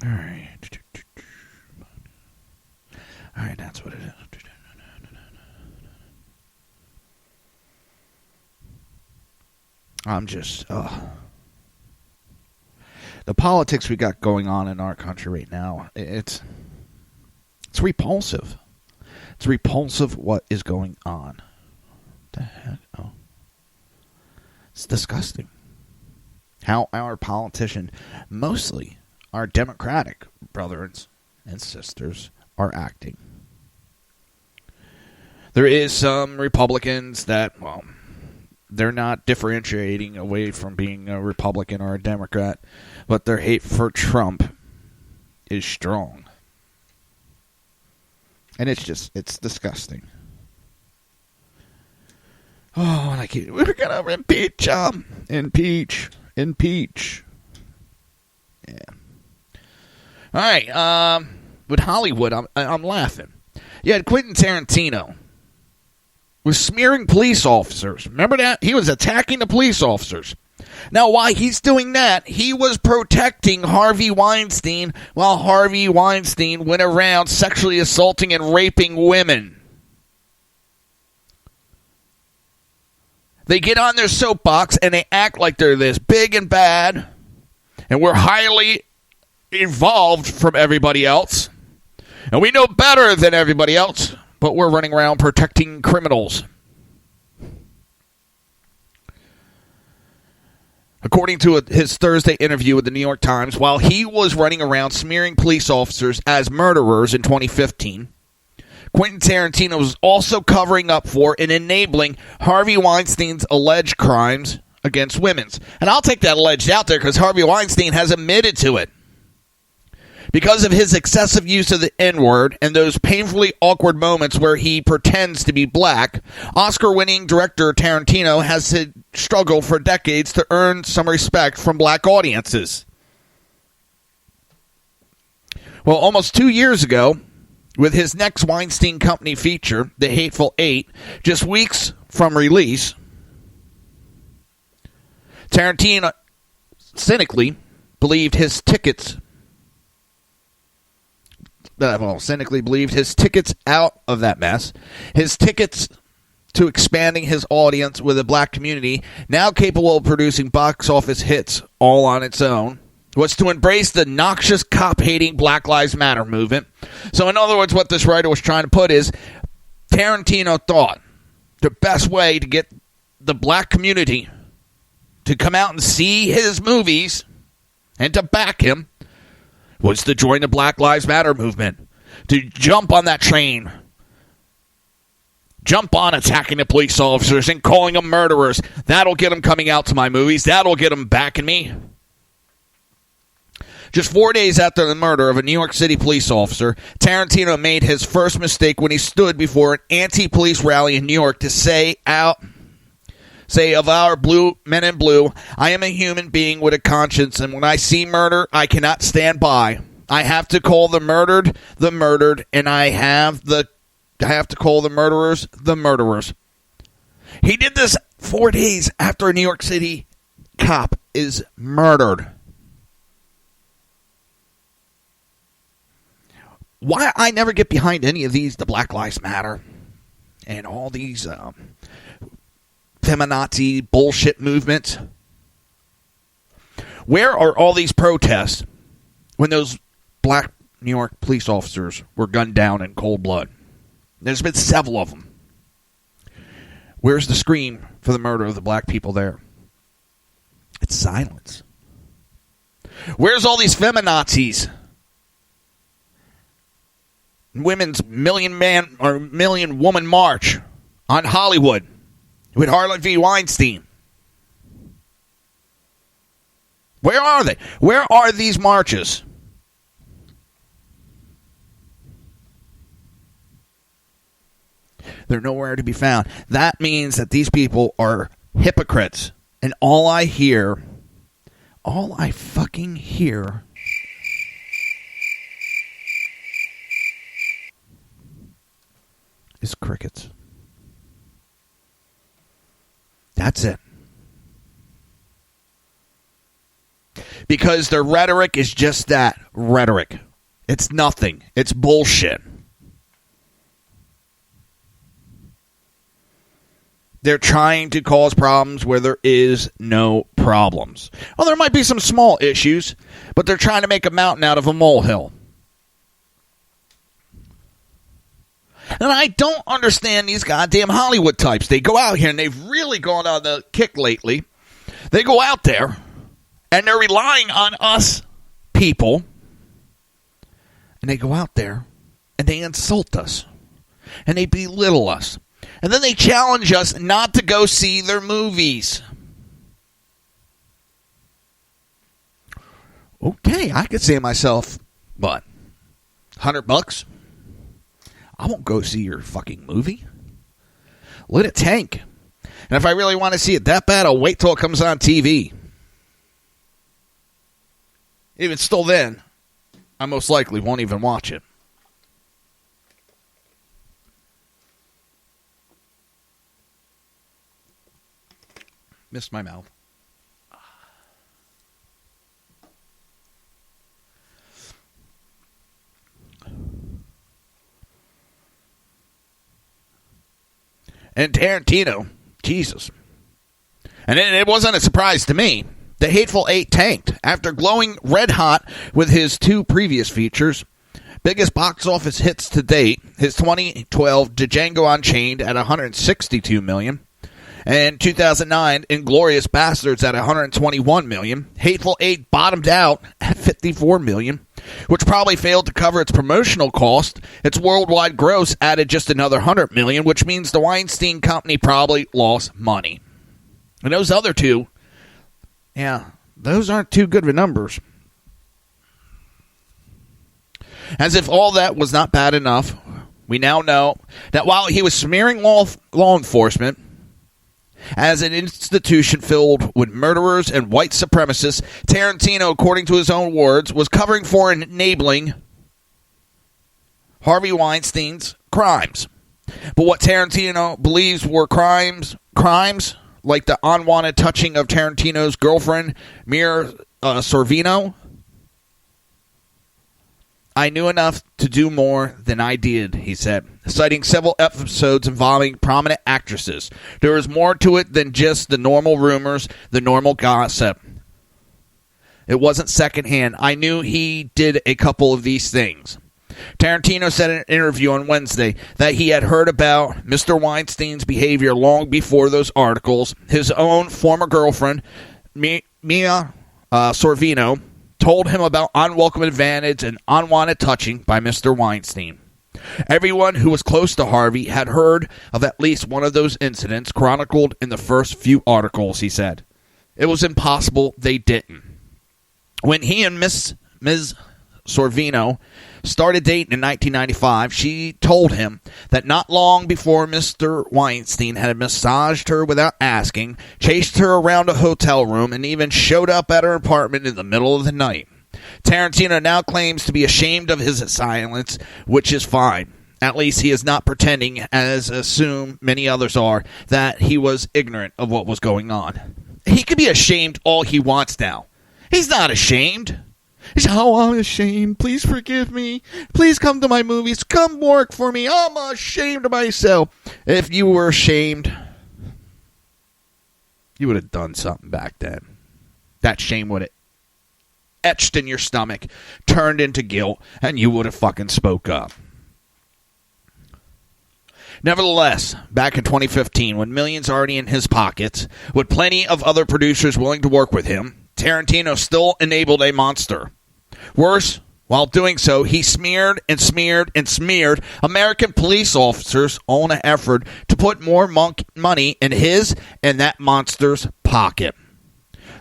All right. All right, that's what it is. I'm just, the politics we got going on in our country right now, it's repulsive. It's repulsive what is going on. What the heck? Oh. It's disgusting. How our politicians, mostly our Democratic brothers and sisters, are acting. There is some Republicans that, well, they're not differentiating away from being a Republican or a Democrat, but their hate for Trump is strong. And it's disgusting. Oh, and we're going to impeach him. Impeach. Yeah. All right, with Hollywood, I'm laughing. You had Quentin Tarantino was smearing police officers. Remember that? He was attacking the police officers. Now, why he's doing that, he was protecting Harvey Weinstein while Harvey Weinstein went around sexually assaulting and raping women. They get on their soapbox and they act like they're this big and bad, and we're highly evolved from everybody else, and we know better than everybody else, but we're running around protecting criminals. according to his Thursday interview with the New York Times, while he was running around smearing police officers as murderers in 2015, Quentin Tarantino was also covering up for and enabling Harvey Weinstein's alleged crimes against women. And I'll take that alleged out there because Harvey Weinstein has admitted to it. Because of his excessive use of the N-word and those painfully awkward moments where he pretends to be black, Oscar-winning director Tarantino has struggled for decades to earn some respect from black audiences. Well, almost 2 years ago, with his next Weinstein Company feature, The Hateful Eight, just weeks from release, Tarantino cynically believed his tickets out of that mess, his tickets to expanding his audience with a black community now capable of producing box office hits all on its own, was to embrace the noxious cop-hating Black Lives Matter movement. So in other words, what this writer was trying to put is Tarantino thought the best way to get the black community to come out and see his movies and to back him was to join the Black Lives Matter movement, to jump on that train, jump on attacking the police officers and calling them murderers. That'll get them coming out to my movies. That'll get them backing me. Just 4 days after the murder of a New York City police officer, Tarantino made his first mistake when he stood before an anti-police rally in New York to say of our blue men in blue, I am a human being with a conscience, and when I see murder, I cannot stand by. I have to call the murdered, and I have to call the murderers, the murderers. He did this 4 days after a New York City cop is murdered. Why I never get behind any of these, the Black Lives Matter, and all these feminazi bullshit movements. Where are all these protests when those black New York police officers were gunned down in cold blood? There's been several of them. Where's the scream for the murder of the black people there? It's silence. Where's all these feminazis? Women's million woman march on Hollywood with Harlan V. Weinstein. Where are they? Where are these marches? They're nowhere to be found. That means that these people are hypocrites. And all I fucking hear is crickets. That's it. Because their rhetoric is just that, rhetoric. It's nothing. It's bullshit. They're trying to cause problems where there is no problems. Well, there might be some small issues, but they're trying to make a mountain out of a molehill. And I don't understand these goddamn Hollywood types. They go out here, and they've really gone on the kick lately. They go out there, and they're relying on us people. And they go out there, and they insult us. And they belittle us. And then they challenge us not to go see their movies. Okay, I could say to myself, what, $100? I won't go see your fucking movie. Let it tank. And if I really want to see it that bad, I'll wait till it comes on TV. Even still then, I most likely won't even watch it. Missed my mouth. And Tarantino, Jesus. And it wasn't a surprise to me. The Hateful Eight tanked after glowing red hot with his two previous features. Biggest box office hits to date, his 2012 Django Unchained at $162 million. In 2009, Inglourious Bastards at $121 million. Hateful Eight bottomed out at $54 million, which probably failed to cover its promotional cost. Its worldwide gross added just another $100 million, which means the Weinstein Company probably lost money. And those other two, yeah, those aren't too good of numbers. As if all that was not bad enough, we now know that while he was smearing law enforcement as an institution filled with murderers and white supremacists, Tarantino, according to his own words, was covering for and enabling Harvey Weinstein's crimes. But what Tarantino believes were crimes like the unwanted touching of Tarantino's girlfriend, Mira Sorvino, I knew enough to do more than I did, he said, citing several episodes involving prominent actresses. There was more to it than just the normal rumors, the normal gossip. It wasn't secondhand. I knew he did a couple of these things. Tarantino said in an interview on Wednesday that he had heard about Mr. Weinstein's behavior long before those articles. His own former girlfriend, Mia Sorvino, told him about unwelcome advantage and unwanted touching by Mr. Weinstein. Everyone who was close to Harvey had heard of at least one of those incidents chronicled in the first few articles, he said. It was impossible they didn't. When he and Ms. Sorvino started dating in 1995, she told him that not long before Mr. Weinstein had massaged her without asking, chased her around a hotel room, and even showed up at her apartment in the middle of the night. Tarantino now claims to be ashamed of his silence, which is fine. At least he is not pretending, as assume many others are, that he was ignorant of what was going on. He could be ashamed all he wants now. He's not ashamed. He's, oh, I'm ashamed. Please forgive me. Please come to my movies. Come work for me. I'm ashamed of myself. If you were ashamed, you would have done something back then. That shame would have etched in your stomach, turned into guilt, and you would have fucking spoke up. Nevertheless, back in 2015, when millions already in his pockets, with plenty of other producers willing to work with him, Tarantino still enabled a monster. Worse, while doing so, he smeared and smeared and smeared American police officers on an effort to put more money in his and that monster's pocket.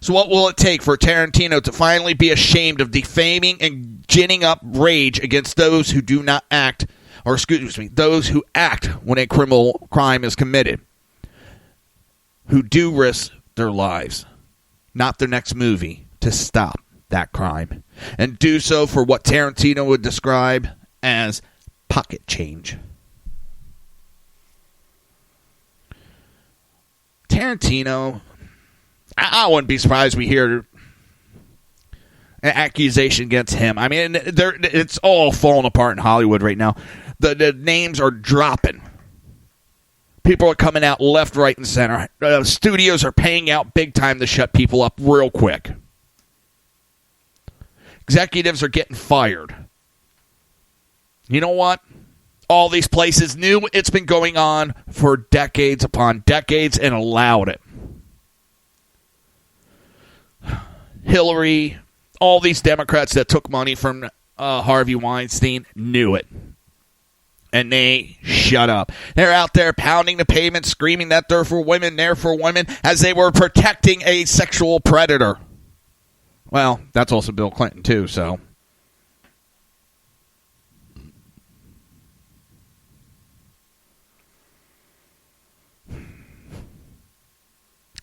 So what will it take for Tarantino to finally be ashamed of defaming and ginning up rage against those who do not act, or excuse me, those who act when a criminal crime is committed, who do risk their lives, not their next movie, to stop that crime, and do so for what Tarantino would describe as pocket change. Tarantino, I wouldn't be surprised we hear an accusation against him. I mean, it's all falling apart in Hollywood right now. The names are dropping. People are coming out left, right, and center. Studios are paying out big time to shut people up real quick. Executives are getting fired. You know what? All these places knew it's been going on for decades upon decades and allowed it. Hillary, all these Democrats that took money from Harvey Weinstein knew it. And they shut up. They're out there pounding the pavement, screaming that they're for women, as they were protecting a sexual predator. Well, that's also Bill Clinton, too, so.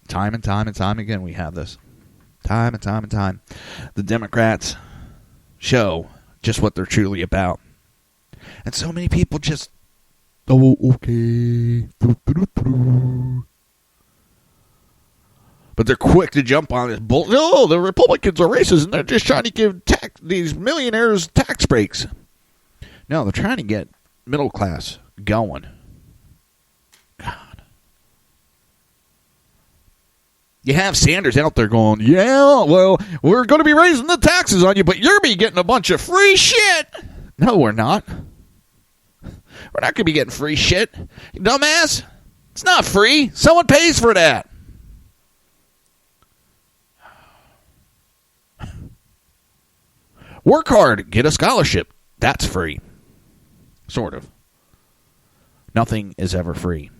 Time and time again, we have this. Time and time. The Democrats show just what they're truly about. And so many people just, oh, okay. But they're quick to jump on this bull. No, the Republicans are racist, and they're just trying to give these millionaires tax breaks. No, they're trying to get middle class going. God. You have Sanders out there going, yeah, well, we're going to be raising the taxes on you, but you're be getting a bunch of free shit. No, we're not. We're not going to be getting free shit. You dumbass. It's not free. Someone pays for that. Work hard, get a scholarship. That's free. Sort of. Nothing is ever free.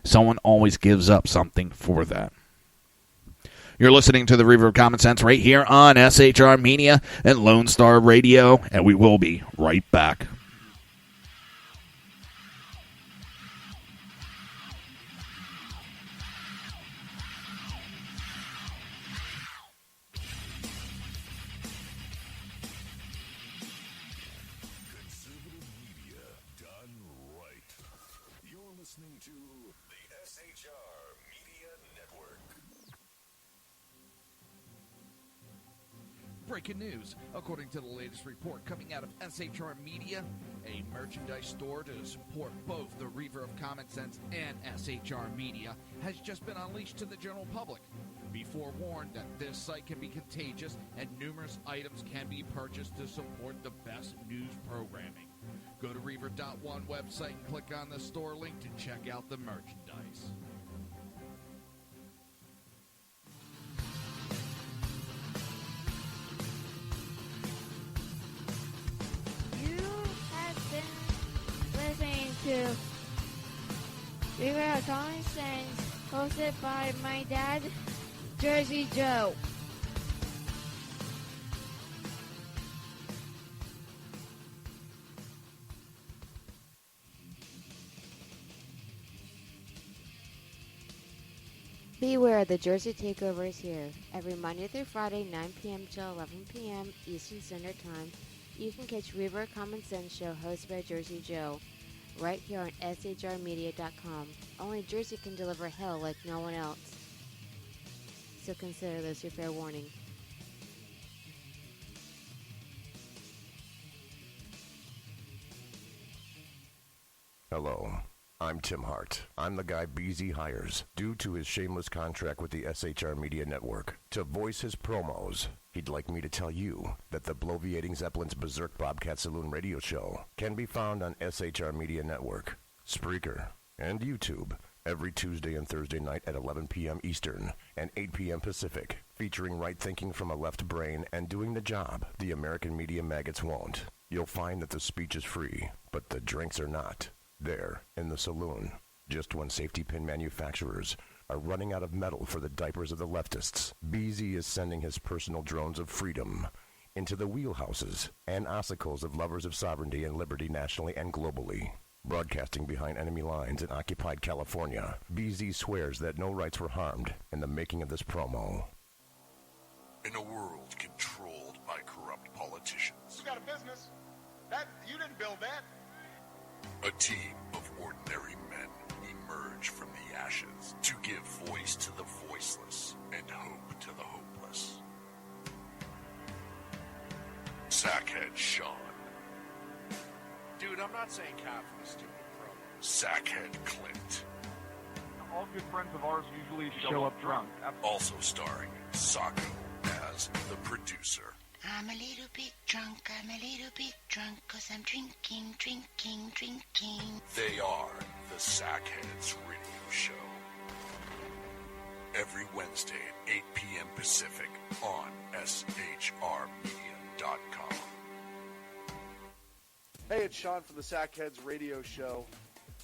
Someone always gives up something for that. You're listening to the Reaver of Common Sense right here on SHR Media and Lone Star Radio, and we will be right back. Conservative media done right. You're listening to the SHR Media Network. Breaking news. According to the latest report coming out of SHR Media, a merchandise store to support both the Reaver of Common Sense and SHR Media has just been unleashed to the general public. Be forewarned that this site can be contagious and numerous items can be purchased to support the best news programming. Go to Reaver.one website and click on the store link to check out the merchandise. You have been listening to Reaver of Common Sense, hosted by my dad, Jersey Joe. Beware, the Jersey Takeover is here. Every Monday through Friday, 9 p.m. till 11 p.m. Eastern Standard Time, you can catch Reaver of Common Sense show hosted by Jersey Joe, right here on shrmedia.com. Only Jersey can deliver hell like no one else. So consider this your fair warning. Hello, I'm Tim Hart. I'm the guy BZ hires due to his shameless contract with the SHR Media Network to voice his promos. He'd like me to tell you that the bloviating Zeppelin's Berserk Bobcat Saloon radio show can be found on SHR Media Network, Spreaker, and YouTube every Tuesday and Thursday night at 11 p.m. Eastern and 8 p.m. Pacific, featuring right thinking from a left brain and doing the job the American media maggots won't. You'll find that the speech is free, but the drinks are not. There, in the saloon, just when safety pin manufacturers are running out of metal for the diapers of the leftists, BZ is sending his personal drones of freedom into the wheelhouses and ossicles of lovers of sovereignty and liberty nationally and globally. Broadcasting behind enemy lines in occupied California, BZ swears that no rights were harmed in the making of this promo. In a world controlled by corrupt politicians, You got a business. That you didn't build that. a team of ordinary men emerge from the ashes to give voice to the voiceless and hope to the hopeless. Sackhead Sean, Dude, I'm not saying cop for the stupid program. Sackhead Clint, All good friends of ours usually show up drunk. also starring Sacco as the producer. I'm a little bit drunk, cause I'm drinking. They are the Sackheads Radio Show. Every Wednesday at 8 p.m. Pacific on shrmedia.com. Hey, it's Sean from the Sackheads Radio Show,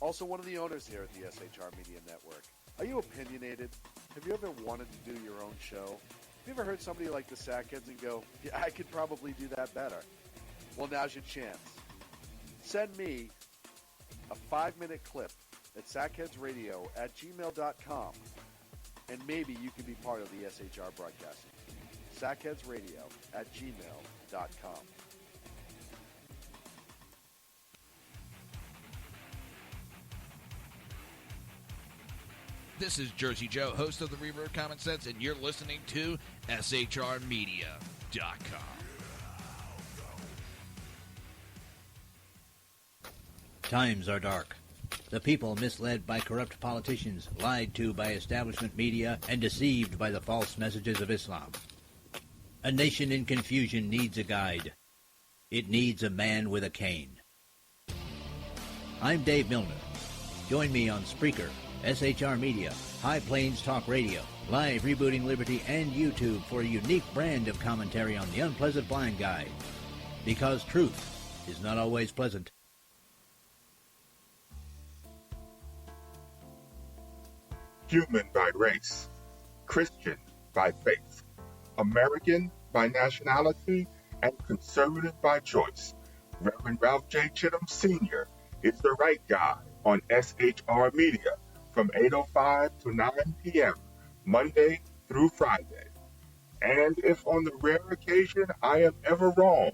also one of the owners here at the SHR Media Network. Are you opinionated? Have you ever wanted to do your own show? Have you ever heard somebody like the Sackheads and go, yeah, I could probably do that better? Well, now's your chance. Send me a 5-minute clip at sackheadsradio@gmail.com, and maybe you can be part of the SHR broadcasting team. sackheadsradio@gmail.com. This is Jersey Joe, host of the Reaver of Common Sense, and you're listening to shrmedia.com. Times are dark. The people misled by corrupt politicians, lied to by establishment media, and deceived by the false messages of Islam. A nation in confusion needs a guide. It needs a man with a cane. I'm Dave Milner. Join me on Spreaker, SHR Media, High Plains Talk Radio, Live Rebooting Liberty, and YouTube for a unique brand of commentary on the Unpleasant Blind Guide. Because truth is not always pleasant. Human by race, Christian by faith, American by nationality, and conservative by choice. Reverend Ralph J. Chittum Sr. is the right guy on SHR Media from 8:05 to 9 p.m. Monday through Friday. And if on the rare occasion I am ever wrong,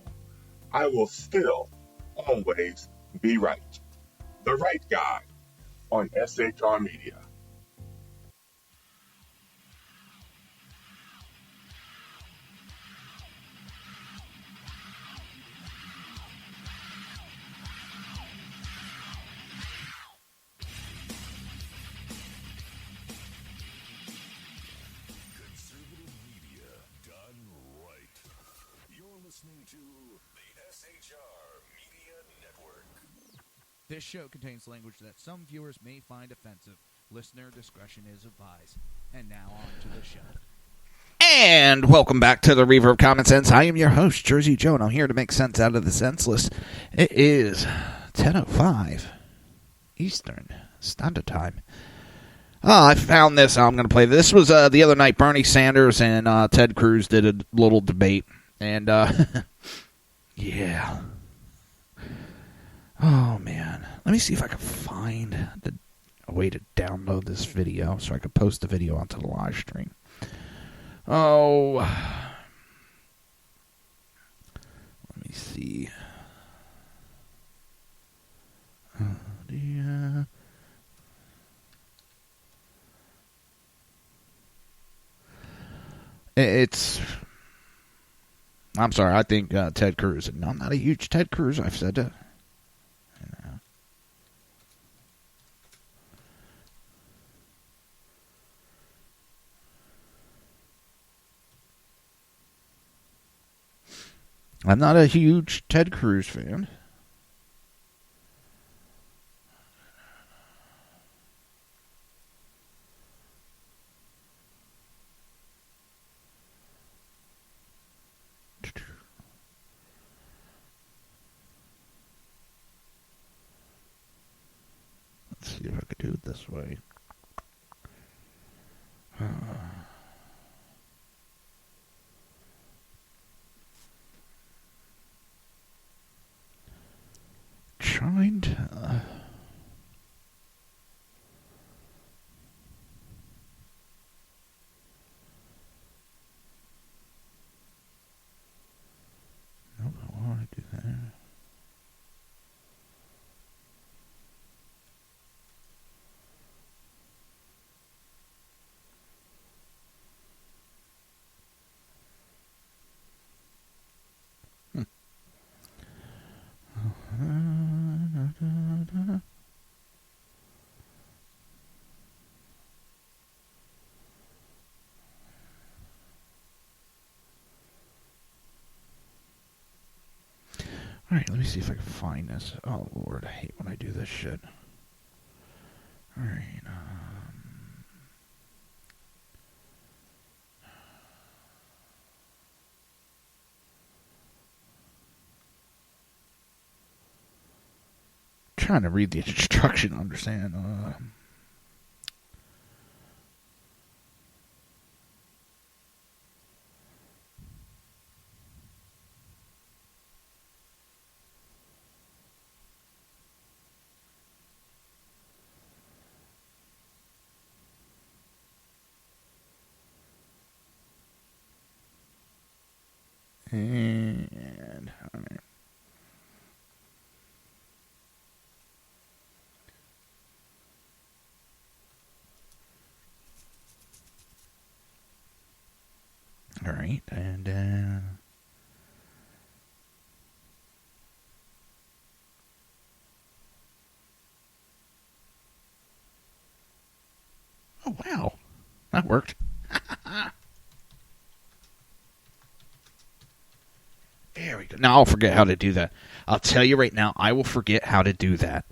I will still always be right. The right guy on SHR Media. Conservative media done right. You're listening to the SHR Media Network. This show contains language that some viewers may find offensive. Listener discretion is advised. And now on to the show. And welcome back to the Reaver of Common Sense. I am your host, Jersey Joe, and I'm here to make sense out of the senseless. It is 10:05 Eastern Standard Time. I found this. I'm going to play this. This was the other night. Bernie Sanders and Ted Cruz did a little debate. And, yeah. Oh, man. Let me see if I can find a way to download this video so I can post the video onto the live stream. Oh. Let me see. Yeah. I'm sorry, I think Ted Cruz. And I'm not a huge Ted Cruz, I've said that. I'm not a huge Ted Cruz fan. Let's see if I could do it this way. Trying to... Nope, I don't want to do that. Alright, let me see if I can find this. Oh, Lord, I hate when I do this shit. Alright, trying to read the instruction to understand. And all right. All right, and oh wow, that worked. There we go. Now I'll forget how to do that. I'll tell you right now, I will forget how to do that.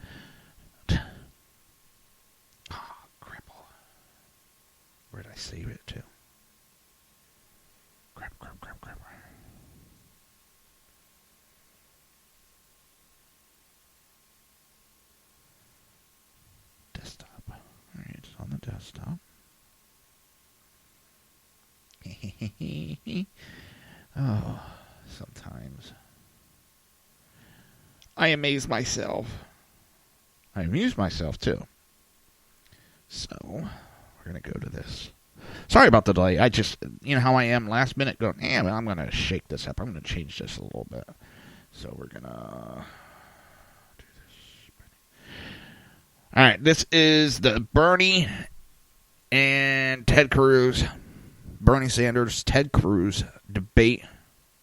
messed up. Oh, sometimes I amaze myself. I amuse myself, too. So, we're going to go to this. Sorry about the delay. I just, you know how I am last minute going, I'm going to shake this up. I'm going to change this a little bit. So, we're going to do this. All right, this is the Bernie and Ted Cruz, Bernie Sanders, Ted Cruz debate,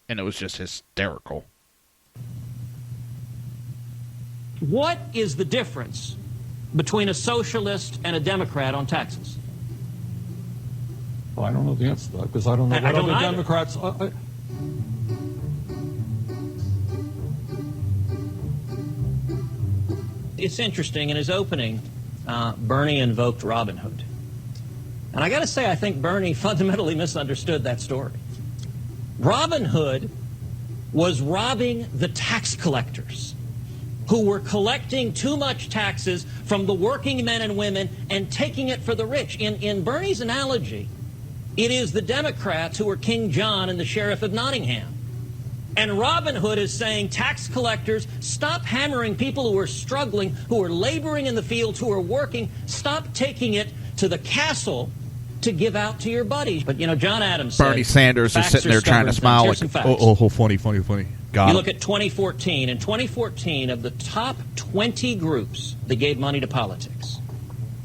and it was just hysterical. What is the difference between a socialist and a Democrat on taxes? Well, I don't know the answer to that because I don't know what other Democrats. It's interesting. In his opening, Bernie invoked Robin Hood. And I got to say, I think Bernie fundamentally misunderstood that story. Robin Hood was robbing the tax collectors who were collecting too much taxes from the working men and women and taking it for the rich. In Bernie's analogy, it is the Democrats who are King John and the Sheriff of Nottingham. And Robin Hood is saying, tax collectors, stop hammering people who are struggling, who are laboring in the fields, who are working. Stop taking it to the castle to give out to your buddies. But, you know, John Adams said, Bernie Sanders is sitting there trying to smile like, oh, funny. Got you him. look at 2014. In 2014, of the top 20 groups that gave money to politics,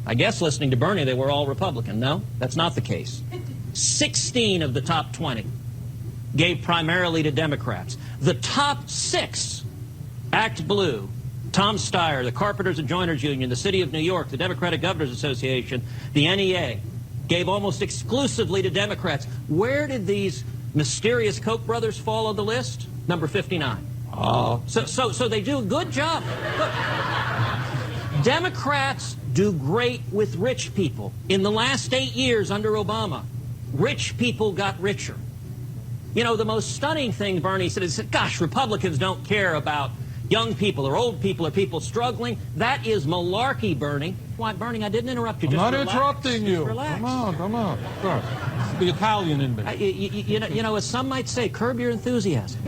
I guess listening to Bernie, they were all Republican. No, that's not the case. 16 of the top 20 gave primarily to Democrats. The top 6, Act Blue, Tom Steyer, the Carpenters and Joiners Union, the City of New York, the Democratic Governors Association, the NEA, gave almost exclusively to Democrats. Where did these mysterious Koch brothers fall on the list? Number 59. So they do a good job. Look, Democrats do great with rich people. In the last 8 years under Obama, rich people got richer. You know, the most stunning thing Bernie said is, gosh, Republicans don't care about young people or old people or people struggling. That is malarkey, Bernie. Why, Bernie, I didn't interrupt you. I'm Just not relax. interrupting you. Just relax. Come on. Sorry. It's the Italian in me. You know, as some might say, curb your enthusiasm.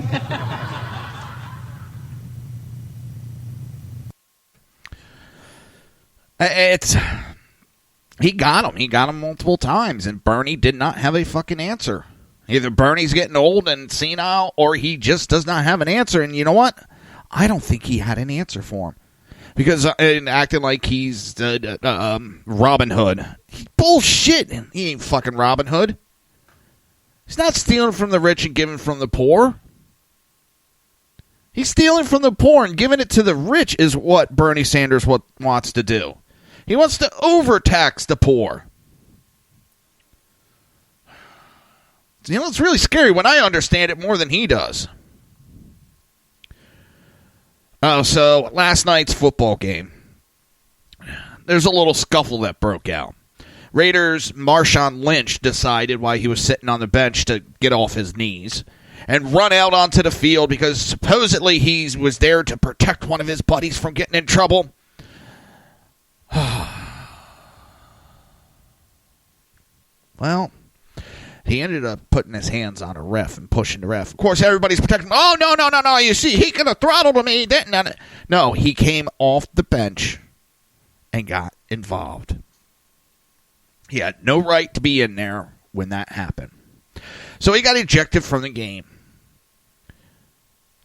He got him. He got him multiple times, and Bernie did not have a fucking answer. Either Bernie's getting old and senile, or he just does not have an answer. And you know what? I don't think he had an answer for him. Because acting like he's Robin Hood. Bullshit. He ain't fucking Robin Hood. He's not stealing from the rich and giving from the poor. He's stealing from the poor and giving it to the rich is what Bernie Sanders wants to do. He wants to overtax the poor. You know, it's really scary when I understand it more than he does. Oh, so last night's football game. There's a little scuffle that broke out. Raiders' Marshawn Lynch decided while he was sitting on the bench to get off his knees and run out onto the field because supposedly he was there to protect one of his buddies from getting in trouble. Well, he ended up putting his hands on a ref and pushing the ref. Of course, everybody's protecting him. Oh, no. You see, he could have throttled him. He didn't. No, he came off the bench and got involved. He had no right to be in there when that happened. So he got ejected from the game.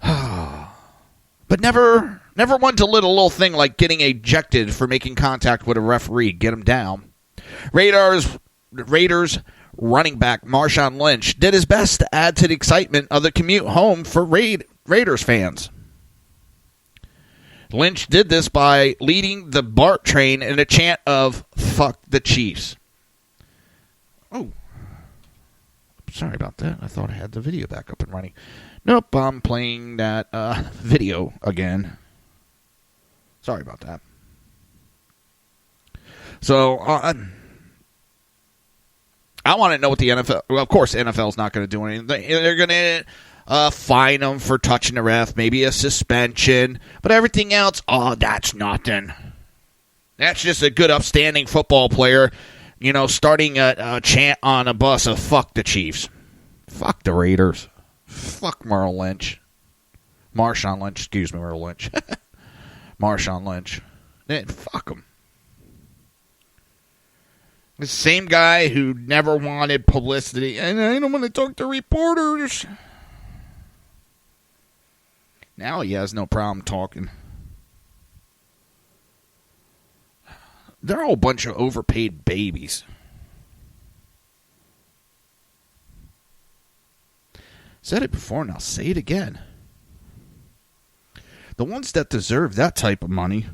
But never one to let a little thing like getting ejected for making contact with a referee get him down. Raiders running back Marshawn Lynch did his best to add to the excitement of the commute home for Raiders fans. Lynch did this by leading the BART train in a chant of "Fuck the Chiefs." Oh, sorry about that. I thought I had the video back up and running. Nope, I'm playing that video again. Sorry about that. So, I want to know what the NFL... Well, of course, the NFL's not going to do anything. They're going to fine them for touching the ref, maybe a suspension. But everything else, that's nothing. That's just a good, upstanding football player starting a chant on a bus of fuck the Chiefs. Fuck the Raiders. Fuck Merle Lynch. Marshawn Lynch. Excuse me, Merle Lynch. Marshawn Lynch. Fuck him. The same guy who never wanted publicity. And I don't want to talk to reporters. Now he has no problem talking. They're all a bunch of overpaid babies. Said it before and I'll say it again. The ones that deserve that type of money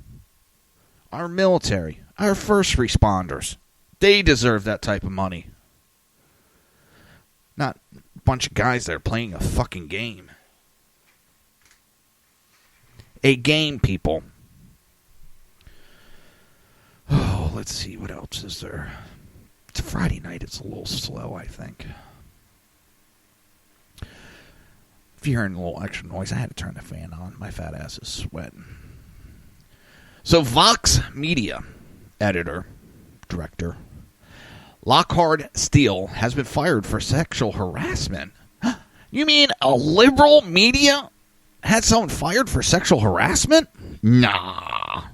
are military, our first responders. They deserve that type of money. Not a bunch of guys that are playing a fucking game. A game, people. Oh, let's see. What else is there? It's Friday night. It's a little slow, I think. If you're hearing a little extra noise, I had to turn the fan on. My fat ass is sweating. So, Vox Media editor, director, Lockhart Steele has been fired for sexual harassment. You mean a liberal media had someone fired for sexual harassment? Nah.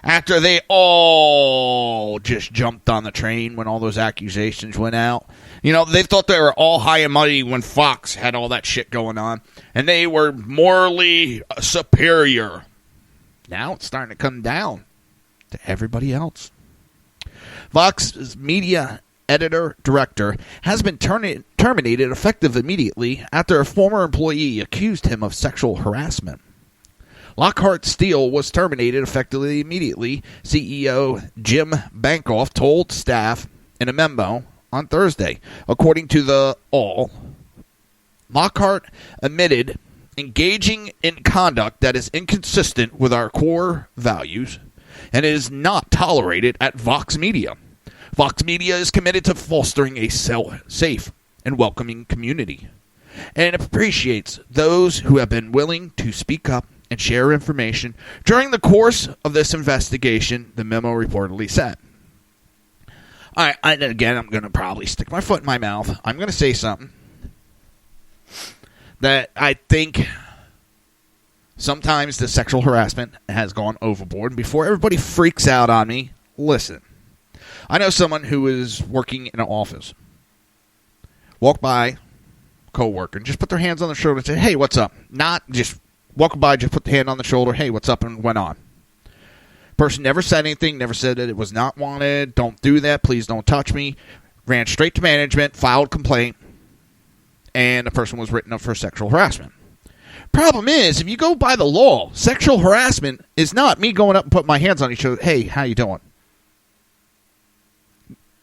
After they all just jumped on the train when all those accusations went out. They thought they were all high and mighty when Fox had all that shit going on. And they were morally superior. Now it's starting to come down to everybody else. Vox's media editor-director has been terminated effective immediately after a former employee accused him of sexual harassment. Lockhart Steele was terminated effectively immediately, CEO Jim Bankoff told staff in a memo on Thursday. According to the All, Lockhart admitted engaging in conduct that is inconsistent with our core values and is not tolerated at Vox Media. Vox Media is committed to fostering a safe and welcoming community and appreciates those who have been willing to speak up and share information during the course of this investigation, the memo reportedly said. All right, again, I'm going to probably stick my foot in my mouth. I'm going to say something that I think sometimes the sexual harassment has gone overboard. Before everybody freaks out on me, listen. I know someone who is working in an office. Walk by, co-worker, and just put their hands on their shoulder and say, hey, what's up? Not just walk by, just put the hand on the shoulder, hey, what's up, and went on. Person never said anything, never said that it was not wanted, don't do that, please don't touch me. Ran straight to management, filed complaint, and the person was written up for sexual harassment. Problem is, if you go by the law, sexual harassment is not me going up and putting my hands on each other, hey, how you doing?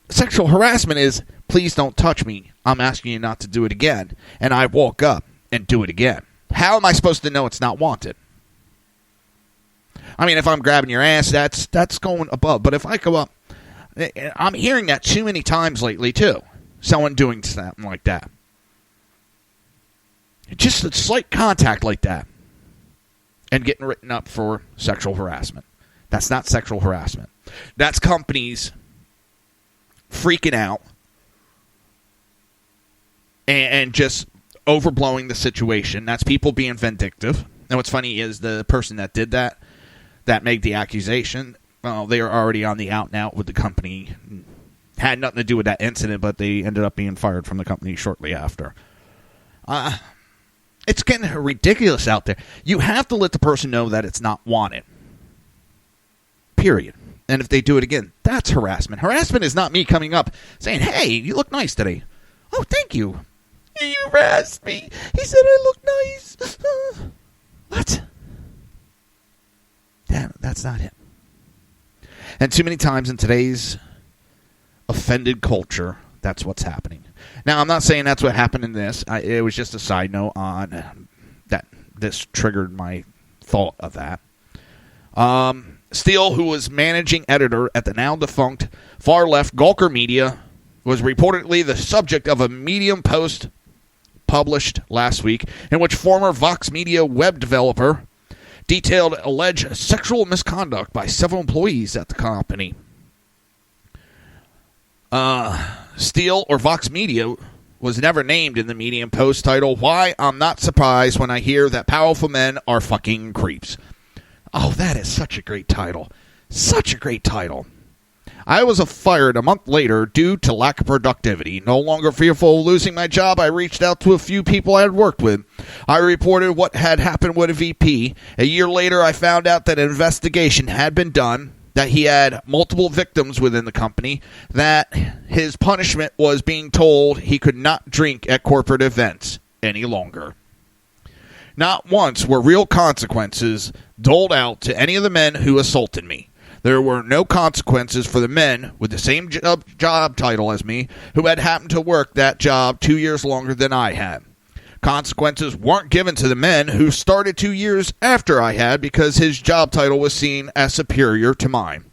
Sexual harassment is, please don't touch me, I'm asking you not to do it again, and I walk up and do it again. How am I supposed to know it's not wanted? I mean, if I'm grabbing your ass, that's going above. But if I go up, I'm hearing that too many times lately, too. Someone doing something like that. Just a slight contact like that. And getting written up for sexual harassment. That's not sexual harassment. That's companies freaking out and just overblowing the situation. That's people being vindictive. And what's funny is the person that did that made the accusation, well, they were already on the out and out with the company. Had nothing to do with that incident, but they ended up being fired from the company shortly after. It's getting ridiculous out there. You have to let the person know that it's not wanted. Period. And if they do it again, that's harassment. Harassment is not me coming up saying, hey, you look nice today. Oh, thank you. You harassed me. He said I look nice. What? That's not it. And too many times in today's offended culture, that's what's happening. Now, I'm not saying that's what happened in this. It was just a side note on that. This triggered my thought of that. Steele, who was managing editor at the now-defunct far-left Gawker Media, was reportedly the subject of a Medium post published last week in which former Vox Media web developer detailed alleged sexual misconduct by several employees at the company. Steele or Vox Media was never named in the Medium post title. Why? I'm not surprised when I hear that powerful men are fucking creeps. Oh, that is such a great title. Such a great title. I was fired a month later due to lack of productivity. No longer fearful of losing my job, I reached out to a few people I had worked with. I reported what had happened with a VP. A year later, I found out that an investigation had been done, that he had multiple victims within the company, that his punishment was being told he could not drink at corporate events any longer. Not once were real consequences doled out to any of the men who assaulted me. There were no consequences for the men with the same job title as me who had happened to work that job 2 years longer than I had. Consequences weren't given to the men who started 2 years after I had because his job title was seen as superior to mine.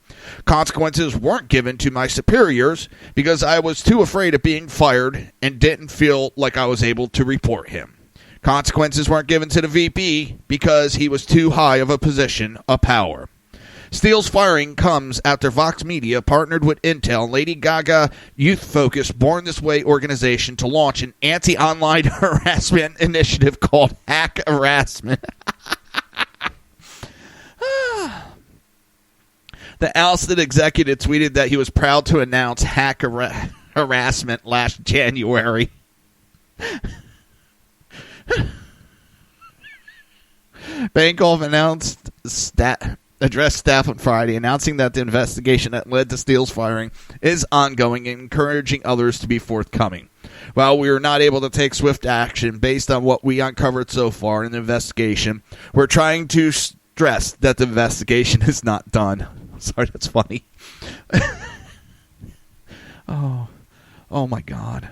Consequences weren't given to my superiors because I was too afraid of being fired and didn't feel like I was able to report him. Consequences weren't given to the VP because he was too high of a position of power. Steele's firing comes after Vox Media partnered with Intel and Lady Gaga youth-focused Born This Way organization to launch an anti-online harassment initiative called Hack Harassment. The ousted executive tweeted that he was proud to announce hack harassment last January. Bankoff addressed staff on Friday, announcing that the investigation that led to Steele's firing is ongoing and encouraging others to be forthcoming. While we are not able to take swift action based on what we uncovered so far in the investigation, we're trying to stress that the investigation is not done. Sorry, that's funny. Oh my God.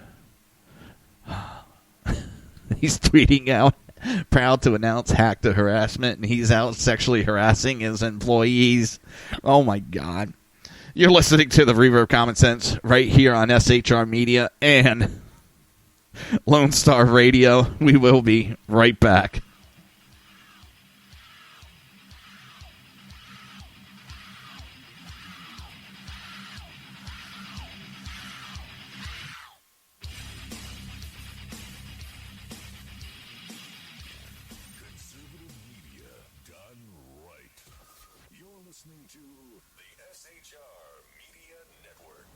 He's tweeting out, proud to announce hack the harassment, and he's out sexually harassing his employees. Oh my God. You're listening to the Reaver of Common Sense right here on SHR Media and Lone Star Radio. We will be right back. Listening to the SHR Media Network.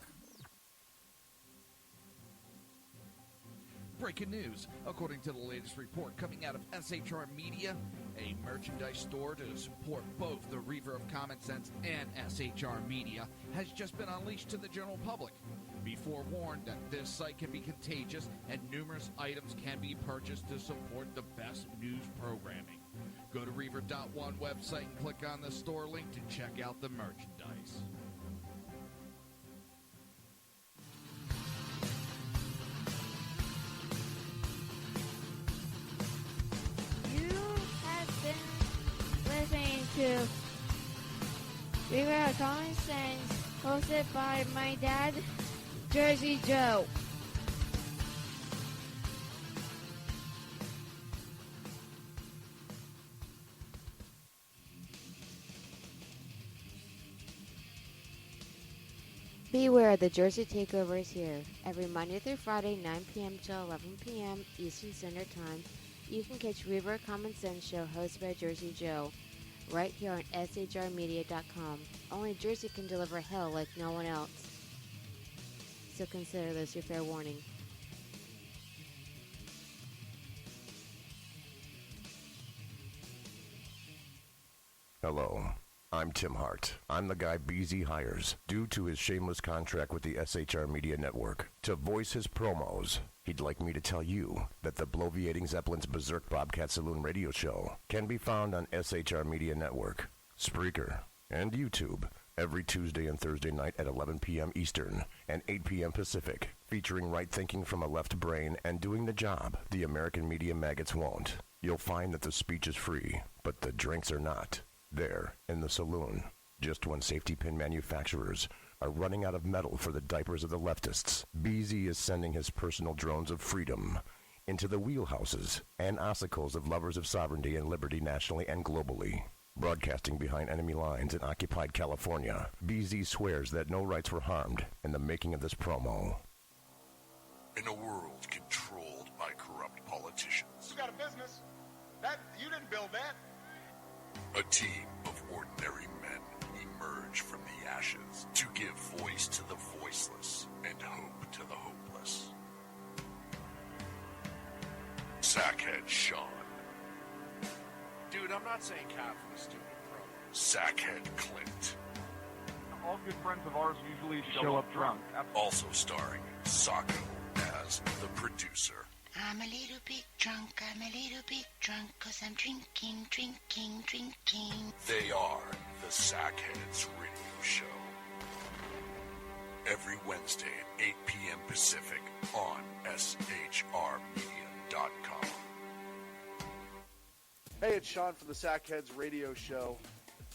Breaking news. According to the latest report coming out of SHR Media, a merchandise store to support both the Reaver of Common Sense and SHR Media has just been unleashed to the general public. Be forewarned that this site can be contagious and numerous items can be purchased to support the best news programming. Go to Reaver.one website and click on the store link to check out the merchandise. You have been listening to Reaver of Common Sense, hosted by my dad, Jersey Joe. Beware, the Jersey Takeover is here. Every Monday through Friday, 9 p.m. to 11 p.m. Eastern Standard Time, you can catch Reaver of Common Sense show hosted by Jersey Joe, right here on shrmedia.com. Only Jersey can deliver hell like no one else. So consider this your fair warning. Hello, I'm Tim Hart. I'm the guy BZ hires due to his shameless contract with the SHR Media Network to voice his promos. He'd like me to tell you that the Bloviating Zeppelin's Berserk Bobcat Saloon radio show can be found on SHR Media Network, Spreaker, and YouTube every Tuesday and Thursday night at 11 p.m. Eastern and 8 p.m. Pacific, featuring right thinking from a left brain and doing the job the American media maggots won't. You'll find that the speech is free, but the drinks are not. There, in the saloon, just when safety pin manufacturers are running out of metal for the diapers of the leftists, BZ is sending his personal drones of freedom into the wheelhouses and ossicles of lovers of sovereignty and liberty nationally and globally. Broadcasting behind enemy lines in occupied California, BZ swears that no rights were harmed in the making of this promo. In a world controlled by corrupt politicians, You got a business. That you didn't build that. a team of ordinary men emerge from the ashes to give voice to the voiceless and hope to the hopeless. Sackhead Sean, Dude, I'm not saying cop for the stupid promo. Sackhead Clint, All good friends of ours usually show up drunk. also starring Sacco as the producer. I'm a little bit drunk, I'm a little bit drunk, 'cause I'm drinking, drinking, drinking. They are the Sackheads Radio Show. Every Wednesday at 8 p.m. Pacific on shrmedia.com. Hey, it's Sean from the Sackheads Radio Show,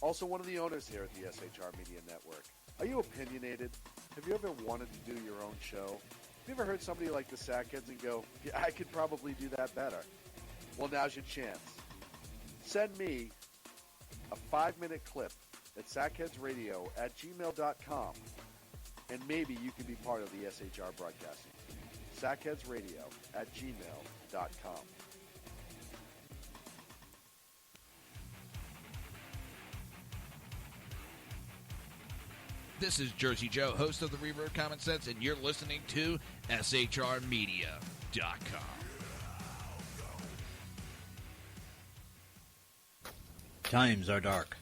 also one of the owners here at the SHR Media Network. Are you opinionated? Have you ever wanted to do your own show? Have you ever heard somebody like the Sackheads and go, yeah, I could probably do that better? Well, now's your chance. Send me a 5-minute clip at sackheadsradio@gmail.com, and maybe you can be part of the SHR broadcasting team. sackheadsradio@gmail.com. This is Jersey Joe, host of the Reaver of Common Sense, and you're listening to shrmedia.com. Times are dark.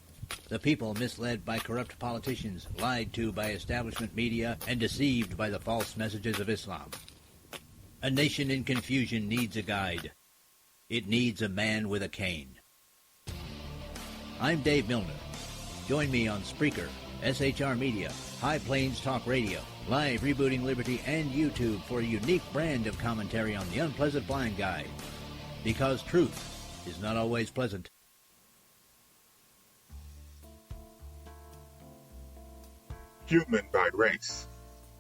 The people misled by corrupt politicians, lied to by establishment media, and deceived by the false messages of Islam. A nation in confusion needs a guide. It needs a man with a cane. I'm Dave Milner. Join me on Spreaker, SHR Media, High Plains Talk Radio, Live Rebooting Liberty, and YouTube for a unique brand of commentary on the unpleasant blind guide. Because truth is not always pleasant. Human by race,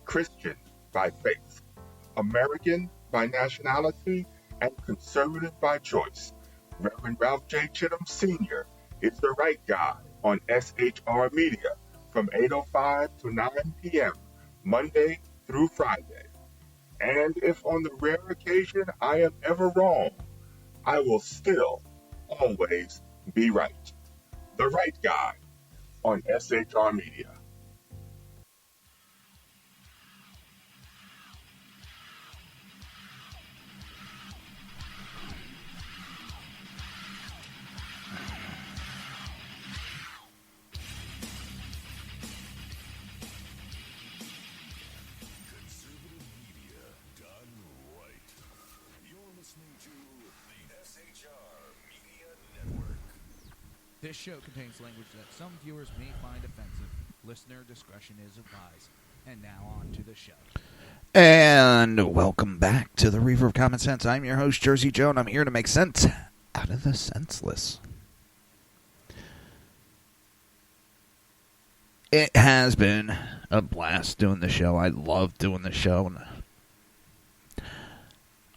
Christian by faith, American by nationality, and conservative by choice. Reverend Ralph J. Chittum Sr. is the right guy on SHR Media from 8:05 to 9 p.m. Monday through Friday. And if on the rare occasion I am ever wrong, I will still always be right. The right guy on SHR Media. Conservative media done right. You're listening to the SHR Media Network. This show contains language that some viewers may find offensive. Listener discretion is advised. And now on to the show. And welcome back to the Reaver of Common Sense. I'm your host, Jersey Joe, and I'm here to make sense out of the senseless. It has been a blast doing the show. I love doing the show. And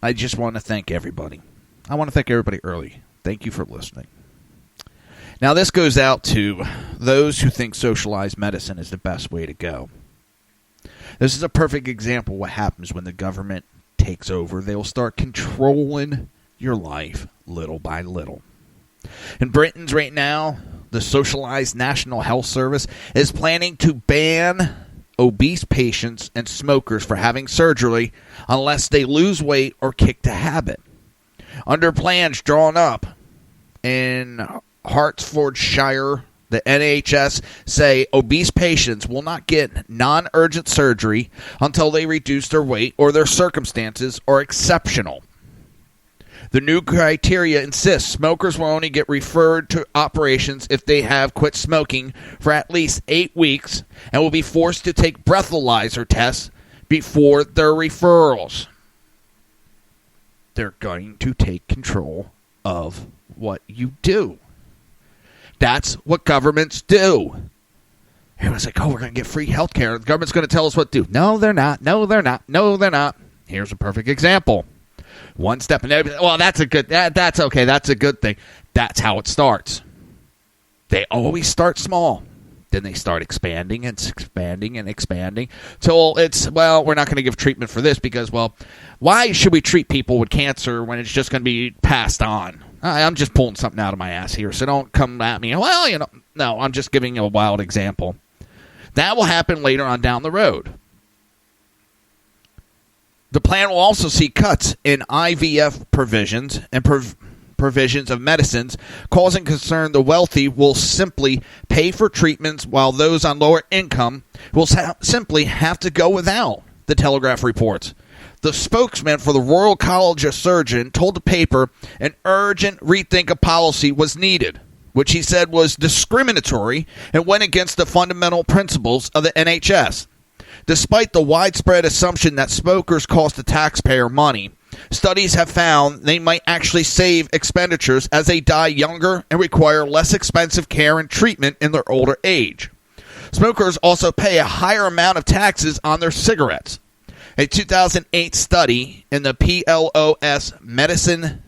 I just want to thank everybody. I want to thank everybody early. Thank you for listening. Now, this goes out to those who think socialized medicine is the best way to go. This is a perfect example of what happens when the government takes over. They will start controlling your life little by little. In Britain's right now, the Socialized National Health Service is planning to ban obese patients and smokers for having surgery unless they lose weight or kick the habit. Under plans drawn up in Hertfordshire, the NHS say obese patients will not get non-urgent surgery until they reduce their weight or their circumstances are exceptional. The new criteria insists smokers will only get referred to operations if they have quit smoking for at least 8 weeks and will be forced to take breathalyzer tests before their referrals. They're going to take control of what you do. That's what governments do. Everyone's like, oh, we're going to get free health care. The government's going to tell us what to do. No, they're not. No, they're not. No, they're not. Here's a perfect example. One step in there. Well, that's a good. That's okay. That's a good thing. That's how it starts. They always start small. Then they start expanding and expanding and expanding till it's, well, we're not going to give treatment for this because, well, why should we treat people with cancer when it's just going to be passed on? I'm just pulling something out of my ass here, so don't come at me. Well, no, I'm just giving you a wild example. That will happen later on down the road. The plan will also see cuts in IVF provisions and provisions of medicines, causing concern the wealthy will simply pay for treatments while those on lower income will simply have to go without, the Telegraph reports. The spokesman for the Royal College of Surgeons told the paper an urgent rethink of policy was needed, which he said was discriminatory and went against the fundamental principles of the NHS. Despite the widespread assumption that smokers cost the taxpayer money, studies have found they might actually save expenditures as they die younger and require less expensive care and treatment in their older age. Smokers also pay a higher amount of taxes on their cigarettes. A 2008 study in the PLOS Medicine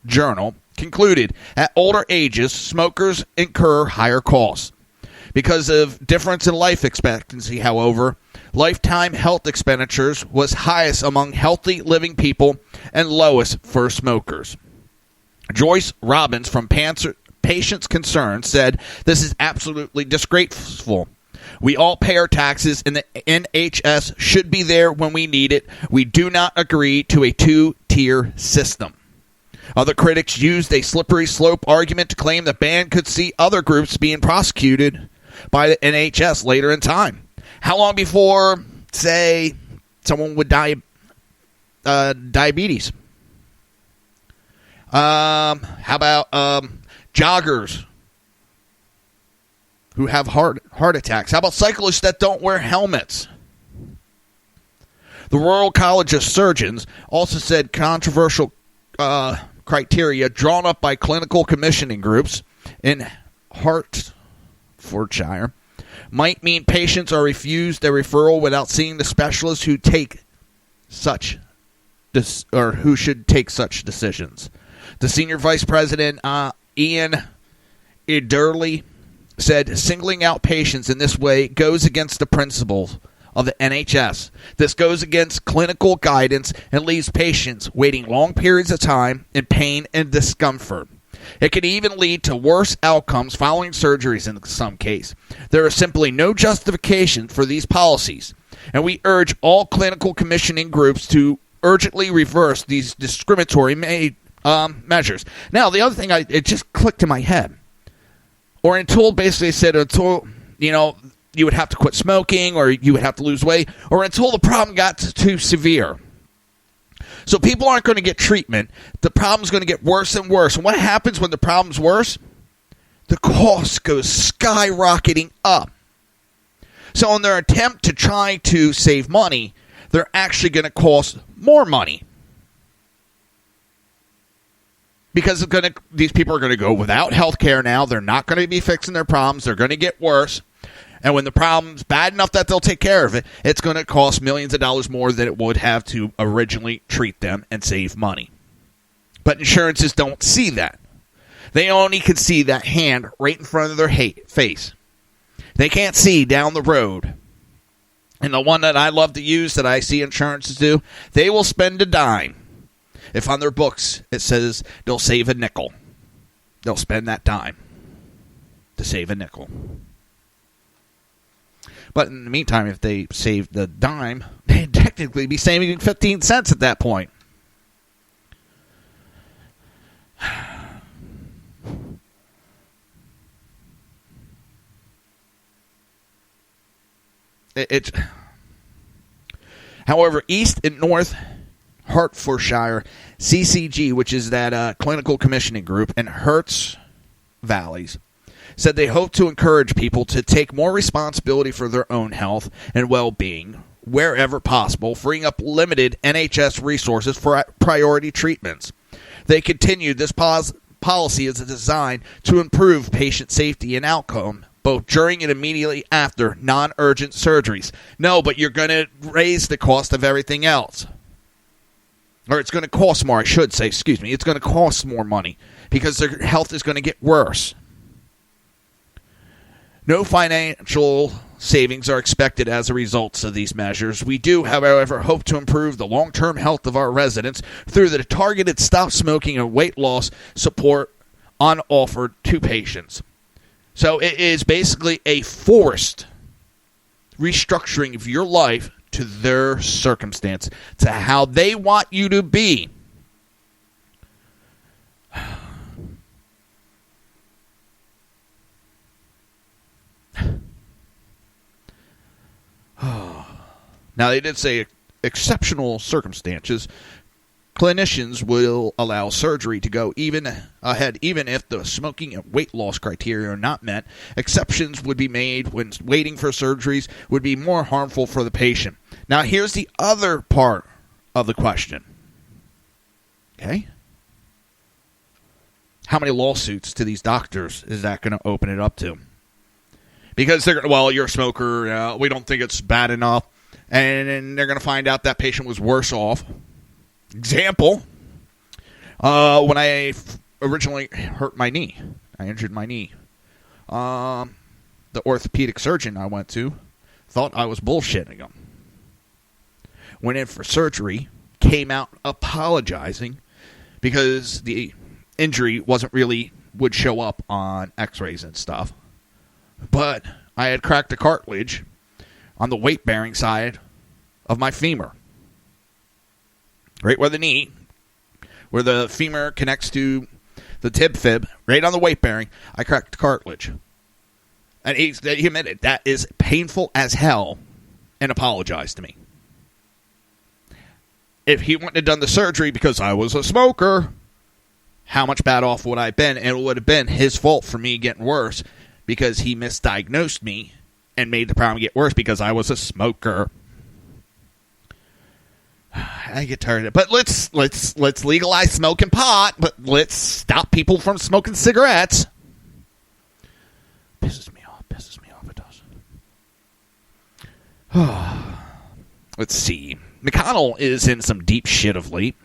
Journal concluded at older ages, smokers incur higher costs. Because of difference in life expectancy, however, lifetime health expenditures was highest among healthy living people and lowest for smokers. Joyce Robbins from Patients Concerned said, "This is absolutely disgraceful. We all pay our taxes and the NHS should be there when we need it. We do not agree to a two-tier system." Other critics used a slippery slope argument to claim the ban could see other groups being prosecuted by the NHS later in time. How long before, say, someone would die diabetes? How about joggers who have heart attacks? How about cyclists that don't wear helmets? The Royal College of Surgeons also said controversial criteria drawn up by clinical commissioning groups in Hertfordshire might mean patients are refused a referral without seeing the specialist who should take such decisions. The senior vice president, Ian Ederle, said singling out patients in this way goes against the principles of the NHS. This goes against clinical guidance and leaves patients waiting long periods of time in pain and discomfort. It can even lead to worse outcomes following surgeries in some case. There is simply no justification for these policies, and we urge all clinical commissioning groups to urgently reverse these discriminatory measures. Now, the other thing, it just clicked in my head. Or until, basically said, until, you would have to quit smoking or you would have to lose weight, or until the problem got too severe. So people aren't going to get treatment. The problem's going to get worse and worse. And what happens when the problem's worse? The cost goes skyrocketing up. So in their attempt to try to save money, they're actually going to cost more money. Because these people are going to go without health care now. They're not going to be fixing their problems. They're going to get worse. And when the problem's bad enough that they'll take care of it, it's going to cost millions of dollars more than it would have to originally treat them and save money. But insurances don't see that. They only can see that hand right in front of their face. They can't see down the road. And the one that I love to use that I see insurances do, they will spend a dime. If on their books it says they'll save a nickel, they'll spend that dime to save a nickel. But in the meantime, if they saved the dime, they'd technically be saving 15 cents at that point. However, East and North Hertfordshire CCG, which is that clinical commissioning group, and Herts Valleys, said they hope to encourage people to take more responsibility for their own health and well-being wherever possible, freeing up limited NHS resources for priority treatments. They continued this policy is designed to improve patient safety and outcome, both during and immediately after non-urgent surgeries. No, but you're going to raise the cost of everything else. Or it's going to cost more, I should say, It's going to cost more money because their health is going to get worse. No financial savings are expected as a result of these measures. We do, however, hope to improve the long-term health of our residents through the targeted stop smoking and weight loss support offered to patients. So it is basically a forced restructuring of your life to their circumstance, to how they want you to be. Now, they did say exceptional circumstances, clinicians will allow surgery to go even ahead, even if the smoking and weight loss criteria are not met. Exceptions would be made when waiting for surgeries would be more harmful for the patient. Now, here's the other part of the question. Okay? How many lawsuits to these doctors is that going to open it up to? Because they're going, well, you're a smoker, we don't think it's bad enough. And then they're going to find out that patient was worse off. Example, when I originally hurt my knee, I injured my knee. The orthopedic surgeon I went to thought I was bullshitting him. Went in for surgery, came out apologizing because the injury would show up on x-rays and stuff. But I had cracked a cartilage on the weight-bearing side of my femur. Right where the knee, where the femur connects to the tib fib, right on the weight-bearing, I cracked the cartilage. And he admitted that is painful as hell and apologized to me. If he wouldn't have done the surgery because I was a smoker, how much bad off would I have been? And it would have been his fault for me getting worse because he misdiagnosed me and made the problem get worse because I was a smoker. I get tired of it. But let's legalize smoking pot, but let's stop people from smoking cigarettes. Pisses me off, it does. Let's see. McConnell is in some deep shit of late.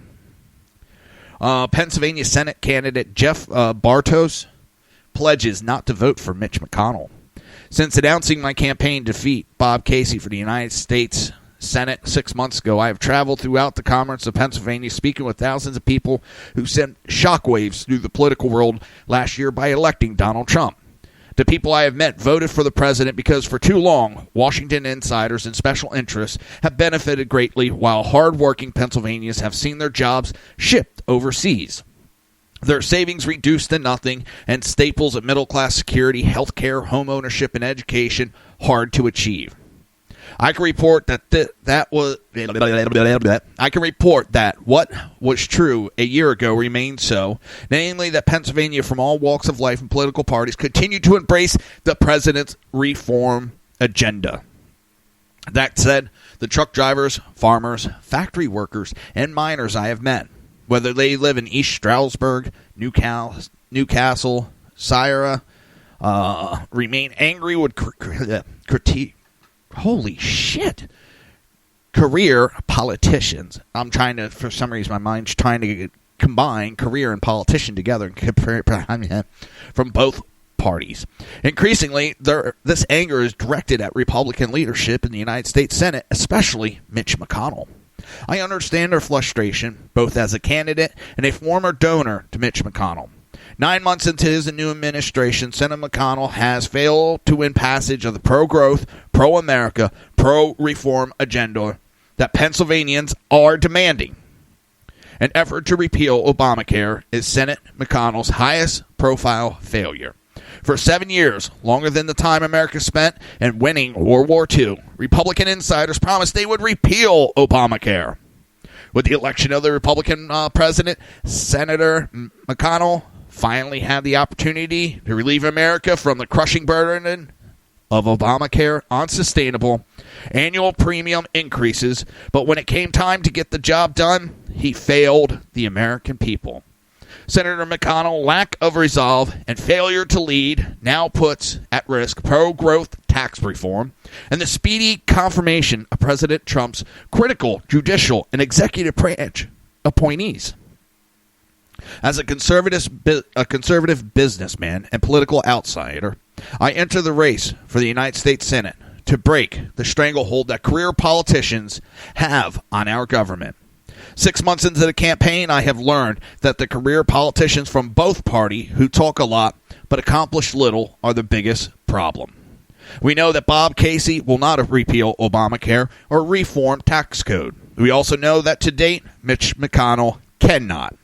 Pennsylvania Senate candidate Jeff Bartos pledges not to vote for Mitch McConnell. Since announcing my campaign defeat Bob Casey for the United States Senate 6 months ago, I have traveled throughout the Commonwealth of Pennsylvania speaking with thousands of people who sent shockwaves through the political world last year by electing Donald Trump. The people I have met voted for the president because for too long, Washington insiders and special interests have benefited greatly while hard-working Pennsylvanians have seen their jobs shipped overseas. Their savings reduced to nothing, and staples of middle-class security, health care, home ownership, and education hard to achieve. I can report that what was true a year ago remains so, namely that Pennsylvania from all walks of life and political parties continue to embrace the president's reform agenda. That said, the truck drivers, farmers, factory workers, and miners I have met, whether they live in East Stroudsburg, Newcastle, Syra, remain angry with critique. Holy shit. Career politicians. For some reason, my mind's trying to combine career and politician together from both parties. Increasingly, this anger is directed at Republican leadership in the United States Senate, especially Mitch McConnell. I understand their frustration, both as a candidate and a former donor to Mitch McConnell. 9 months into his new administration, Senator McConnell has failed to win passage of the pro-growth, pro-America, pro-reform agenda that Pennsylvanians are demanding. An effort to repeal Obamacare is Senator McConnell's highest-profile failure. For 7 years, longer than the time America spent in winning World War II, Republican insiders promised they would repeal Obamacare. With the election of the Republican president, Senator McConnell finally had the opportunity to relieve America from the crushing burden of Obamacare unsustainable annual premium increases, but when it came time to get the job done, he failed the American people. Senator McConnell's lack of resolve and failure to lead now puts at risk pro-growth tax reform and the speedy confirmation of President Trump's critical judicial and executive branch appointees. As a conservative businessman and political outsider, I enter the race for the United States Senate to break the stranglehold that career politicians have on our government. 6 months into the campaign, I have learned that the career politicians from both parties who talk a lot but accomplish little are the biggest problem. We know that Bob Casey will not repeal Obamacare or reform tax code. We also know that to date, Mitch McConnell cannot.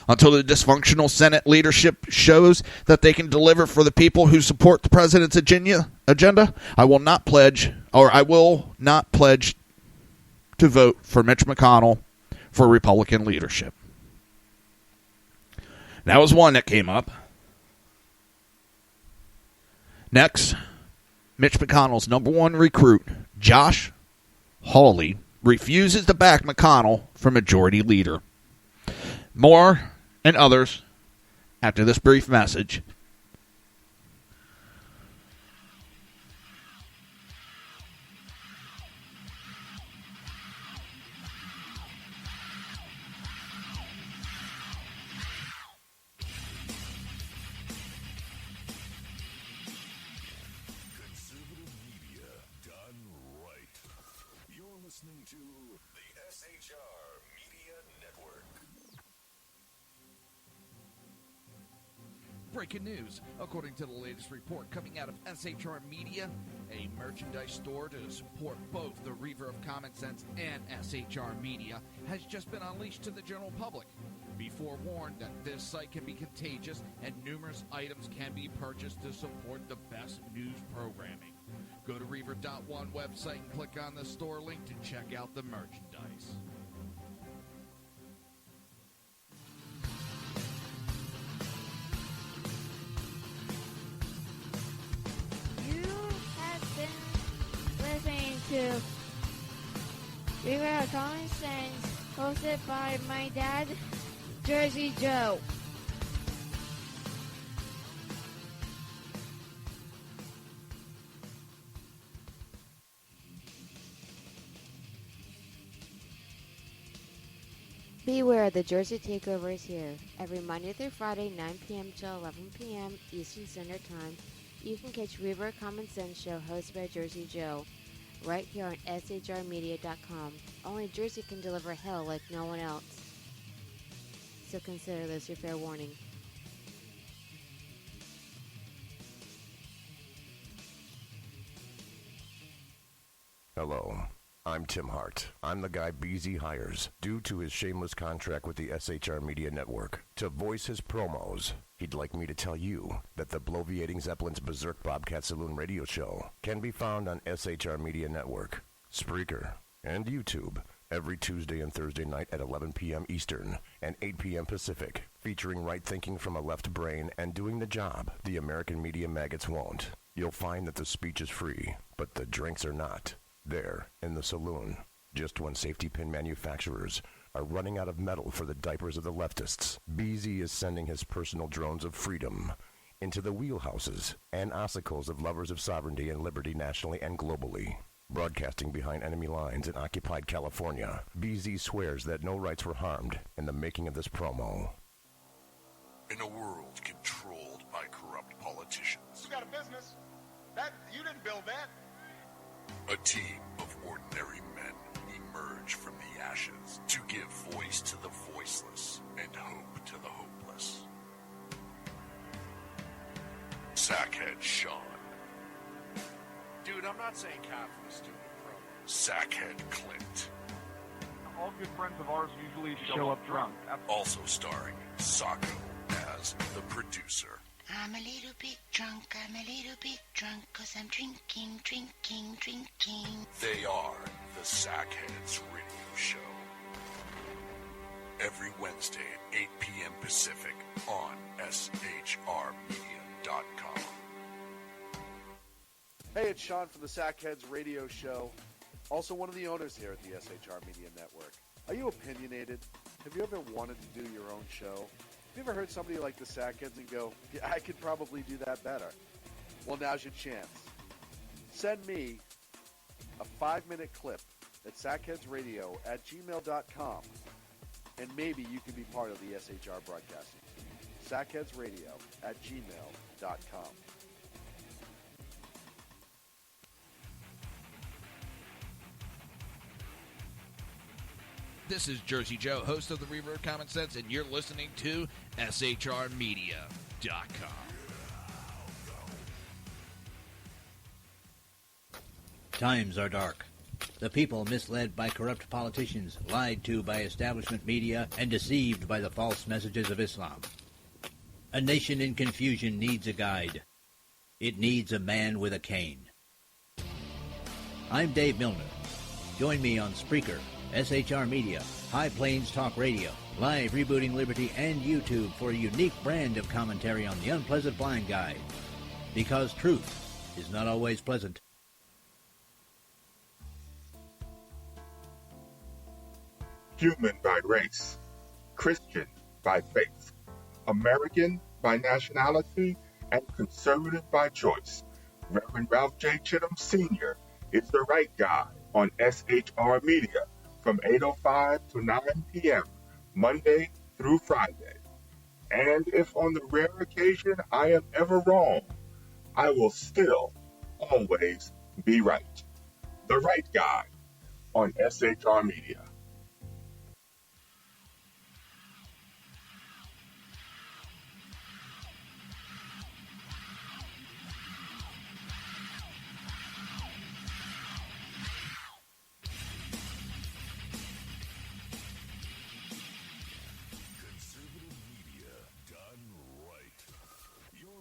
Until the dysfunctional Senate leadership shows that they can deliver for the people who support the president's agenda, I will not pledge to vote for Mitch McConnell for Republican leadership. That was one that came up. Next, Mitch McConnell's number one recruit, Josh Hawley, refuses to back McConnell for majority leader. More and others after this brief message. Conservative media done right. You're listening to the SHR Media Network. Breaking news. According to the latest report coming out of SHR Media, a merchandise store to support both the Reaver of Common Sense and SHR Media has just been unleashed to the general public. Be forewarned that this site can be contagious and numerous items can be purchased to support the best news programming. Go to Reaver.one website and click on the store link to check out the merchandise. You have been listening to Reaver of Common Sense, hosted by my dad, Jersey Joe. Beware, the Jersey Takeover is here. Every Monday through Friday, 9 p.m. till 11 p.m. Eastern Standard Time, you can catch Reaver of Common Sense show hosted by Jersey Joe, right here on shrmedia.com. Only Jersey can deliver hell like no one else. So consider this your fair warning. Hello, I'm Tim Hart. I'm the guy BZ hires due to his shameless contract with the SHR Media Network to voice his promos. He'd like me to tell you that the bloviating Zeppelin's Berserk Bobcat Saloon radio show can be found on SHR Media Network, Spreaker, and YouTube every Tuesday and Thursday night at 11 p.m. Eastern and 8 p.m. Pacific, featuring right thinking from a left brain and doing the job the American media maggots won't. You'll find that the speech is free, but the drinks are not. There, in the saloon, just when safety pin manufacturers are running out of metal for the diapers of the leftists, BZ is sending his personal drones of freedom into the wheelhouses and ossicles of lovers of sovereignty and liberty nationally and globally. Broadcasting behind enemy lines in occupied California, BZ swears that no rights were harmed in the making of this promo. In a world controlled by corrupt politicians, You got a business. That you didn't build that. a team of ordinary men emerge from the ashes to give voice to the voiceless and hope to the hopeless. Sackhead Sean, Dude, I'm not saying cop for the stupid pro. Sackhead Clint, All good friends of ours usually show up drunk. also starring Sacco as the producer. I'm a little bit drunk, I'm a little bit drunk, 'cause I'm drinking, drinking, drinking. They are the Sackheads Radio Show. Every Wednesday at 8 p.m. Pacific on shrmedia.com. Hey, it's Sean from the Sackheads Radio Show, also one of the owners here at the SHR Media Network. Are you opinionated? Have you ever wanted to do your own show? Have you ever heard somebody like the Sackheads and go, yeah, I could probably do that better? Well, now's your chance. Send me a 5-minute clip at sackheadsradio@gmail.com, and maybe you can be part of the SHR broadcasting team. sackheadsradio@gmail.com. This is Jersey Joe, host of the Reaver of Common Sense, and you're listening to SHRmedia.com. Times are dark. The people misled by corrupt politicians, lied to by establishment media, and deceived by the false messages of Islam. A nation in confusion needs a guide. It needs a man with a cane. I'm Dave Milner. Join me on Spreaker, SHR Media, High Plains Talk Radio, Live Rebooting Liberty, and YouTube for a unique brand of commentary on the unpleasant blind guide. Because truth is not always pleasant. Human by race, Christian by faith, American by nationality, and conservative by choice. Reverend Ralph J. Chittum Sr. is the right guy on SHR Media from 8:05 to 9 p.m., Monday through Friday. And if on the rare occasion I am ever wrong, I will still always be right. The right guy on SHR Media.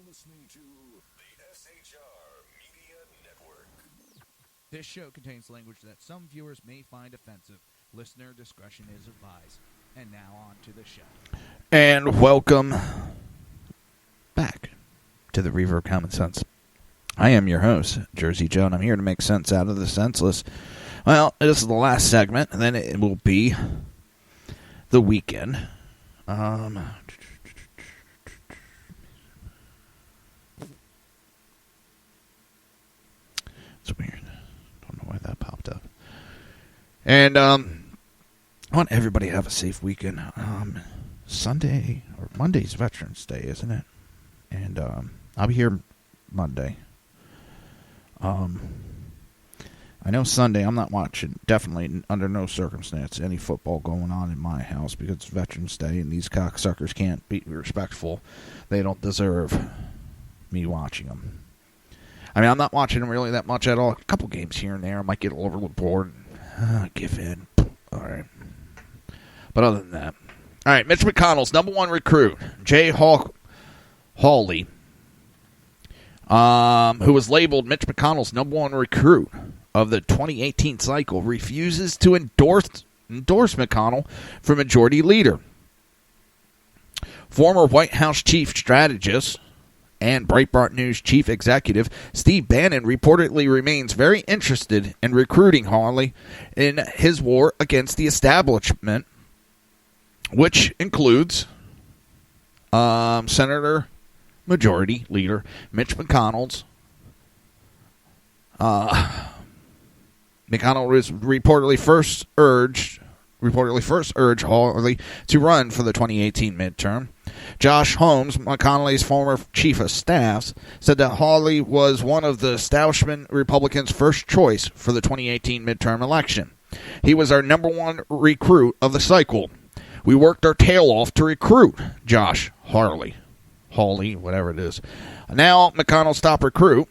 Listening to the SHR Media Network. This show contains language that some viewers may find offensive. Listener discretion is advised. And now on to the show. And welcome back to the Reaver of Common Sense. I am your host, Jersey Joe, and I'm here to make sense out of the senseless. Well, this is the last segment, and then it will be the weekend. It's weird. Don't know why that popped up. And I want everybody to have a safe weekend. Sunday or Monday's Veterans Day, isn't it? And I'll be here Monday. I know Sunday I'm not watching, definitely under no circumstance, any football going on in my house because it's Veterans Day and these cocksuckers can't be respectful. They don't deserve me watching them. I mean, I'm not watching them really that much at all. A couple games here and there. I might get a little bored. Give in. All right. But other than that. All right, Mitch McConnell's number one recruit, Jay Hawley, who was labeled Mitch McConnell's number one recruit of the 2018 cycle, refuses to endorse McConnell for majority leader. Former White House chief strategist and Breitbart News chief executive Steve Bannon reportedly remains very interested in recruiting Hawley in his war against the establishment, which includes Senator Majority Leader Mitch McConnell's. McConnell was reportedly first urged Hawley to run for the 2018 midterm. Josh Holmes, McConnell's former chief of staff, said that Hawley was one of the establishment Republicans' first choice for the 2018 midterm election. He was our number one recruit of the cycle. We worked our tail off to recruit Josh Hawley, whatever it is. Now, McConnell's top recruit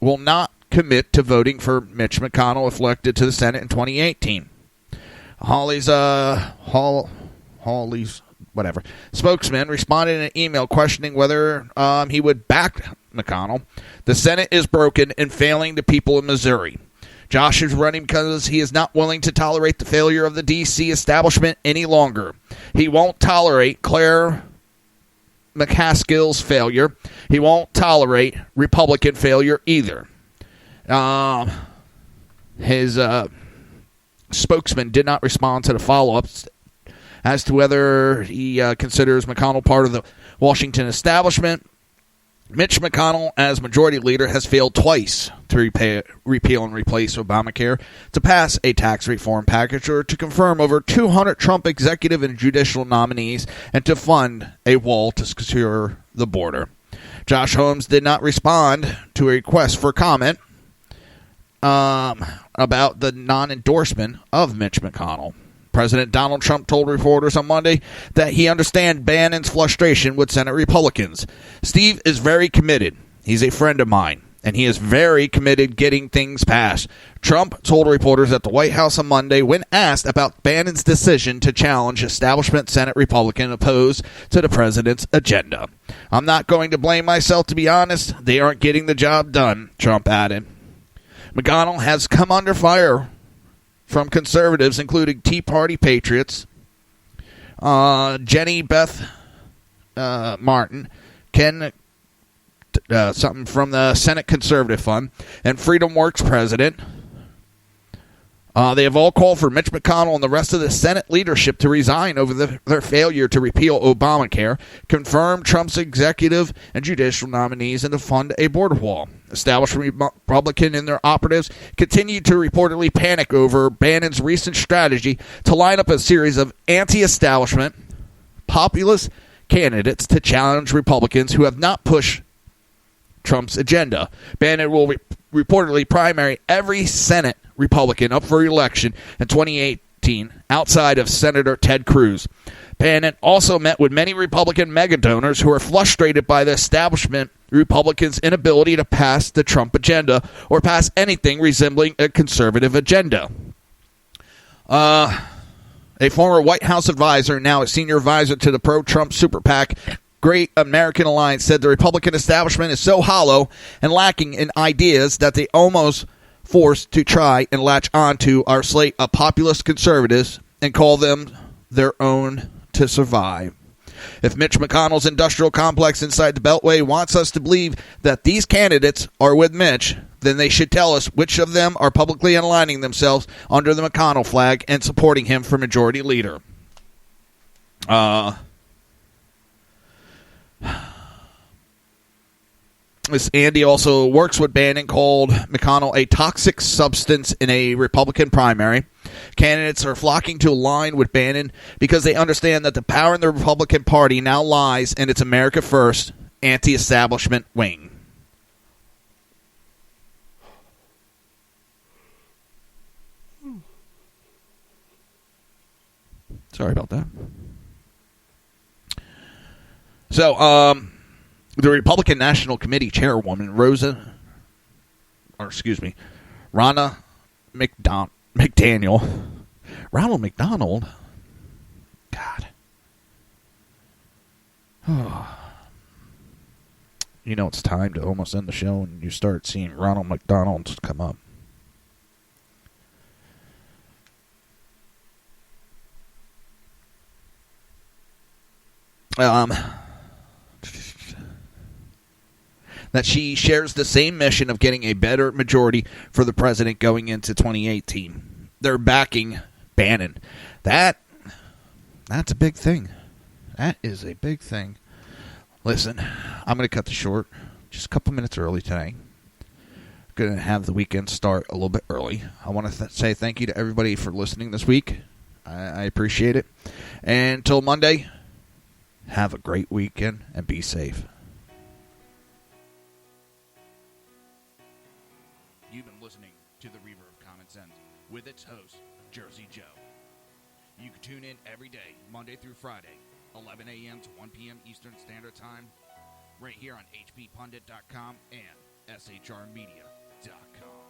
will not commit to voting for Mitch McConnell if elected to the Senate in 2018. Hawley's spokesman responded in an email questioning whether he would back McConnell. The Senate is broken and failing the people of Missouri. Josh is running because he is not willing to tolerate the failure of the D.C. establishment any longer. He won't tolerate Claire McCaskill's failure. He won't tolerate Republican failure either. His spokesman did not respond to the follow-ups as to whether he considers McConnell part of the Washington establishment. Mitch McConnell, as majority leader, has failed twice to repeal and replace Obamacare, to pass a tax reform package, or to confirm over 200 Trump executive and judicial nominees, and to fund a wall to secure the border. Josh Holmes did not respond to a request for comment about the non-endorsement of Mitch McConnell. President Donald Trump told reporters on Monday that he understands Bannon's frustration with Senate Republicans. Steve is very committed. He's a friend of mine, and he is very committed getting things passed. Trump told reporters at the White House on Monday when asked about Bannon's decision to challenge establishment Senate Republican opposed to the president's agenda. I'm not going to blame myself, to be honest. They aren't getting the job done, Trump added. McConnell has come under fire from conservatives, including Tea Party patriots, Jenny Beth Martin, Ken something from the Senate Conservative Fund, and Freedom Works president. They have all called for Mitch McConnell and the rest of the Senate leadership to resign over their failure to repeal Obamacare, confirm Trump's executive and judicial nominees, and to fund a border wall. Establishment Republican and their operatives continue to reportedly panic over Bannon's recent strategy to line up a series of anti-establishment, populist candidates to challenge Republicans who have not pushed Trump's agenda. Bannon will reportedly primary every Senate Republican up for election in 2018 outside of Senator Ted Cruz. Bannon also met with many Republican megadonors who are frustrated by the establishment Republicans' inability to pass the Trump agenda or pass anything resembling a conservative agenda. A former White House advisor, now a senior advisor to the pro-Trump super PAC, Great American Alliance, said the Republican establishment is so hollow and lacking in ideas that they almost forced to try and latch onto our slate of populist conservatives and call them their own to survive. If Mitch McConnell's industrial complex inside the Beltway wants us to believe that these candidates are with Mitch, then they should tell us which of them are publicly aligning themselves under the McConnell flag and supporting him for majority leader. This Andy also works with Bannon, called McConnell a toxic substance in a Republican primary. Candidates are flocking to align with Bannon because they understand that the power in the Republican Party now lies in its America First anti-establishment wing. Sorry about that. So, the Republican National Committee chairwoman, Ronna McDaniel. Ronald McDonald? God. You know, it's time to almost end the show and you start seeing Ronald McDonald come up. That she shares the same mission of getting a better majority for the president going into 2018. They're backing Bannon. That's a big thing. That is a big thing. Listen, I'm going to cut this short. Just a couple minutes early today. Going to have the weekend start a little bit early. I want to say thank you to everybody for listening this week. I appreciate it. And until Monday, have a great weekend and be safe. You've been listening to the Reaver of Common Sense with its host, Jersey Joe. You can tune in every day, Monday through Friday, 11 a.m. to 1 p.m. Eastern Standard Time, right here on hppundit.com and shrmedia.com.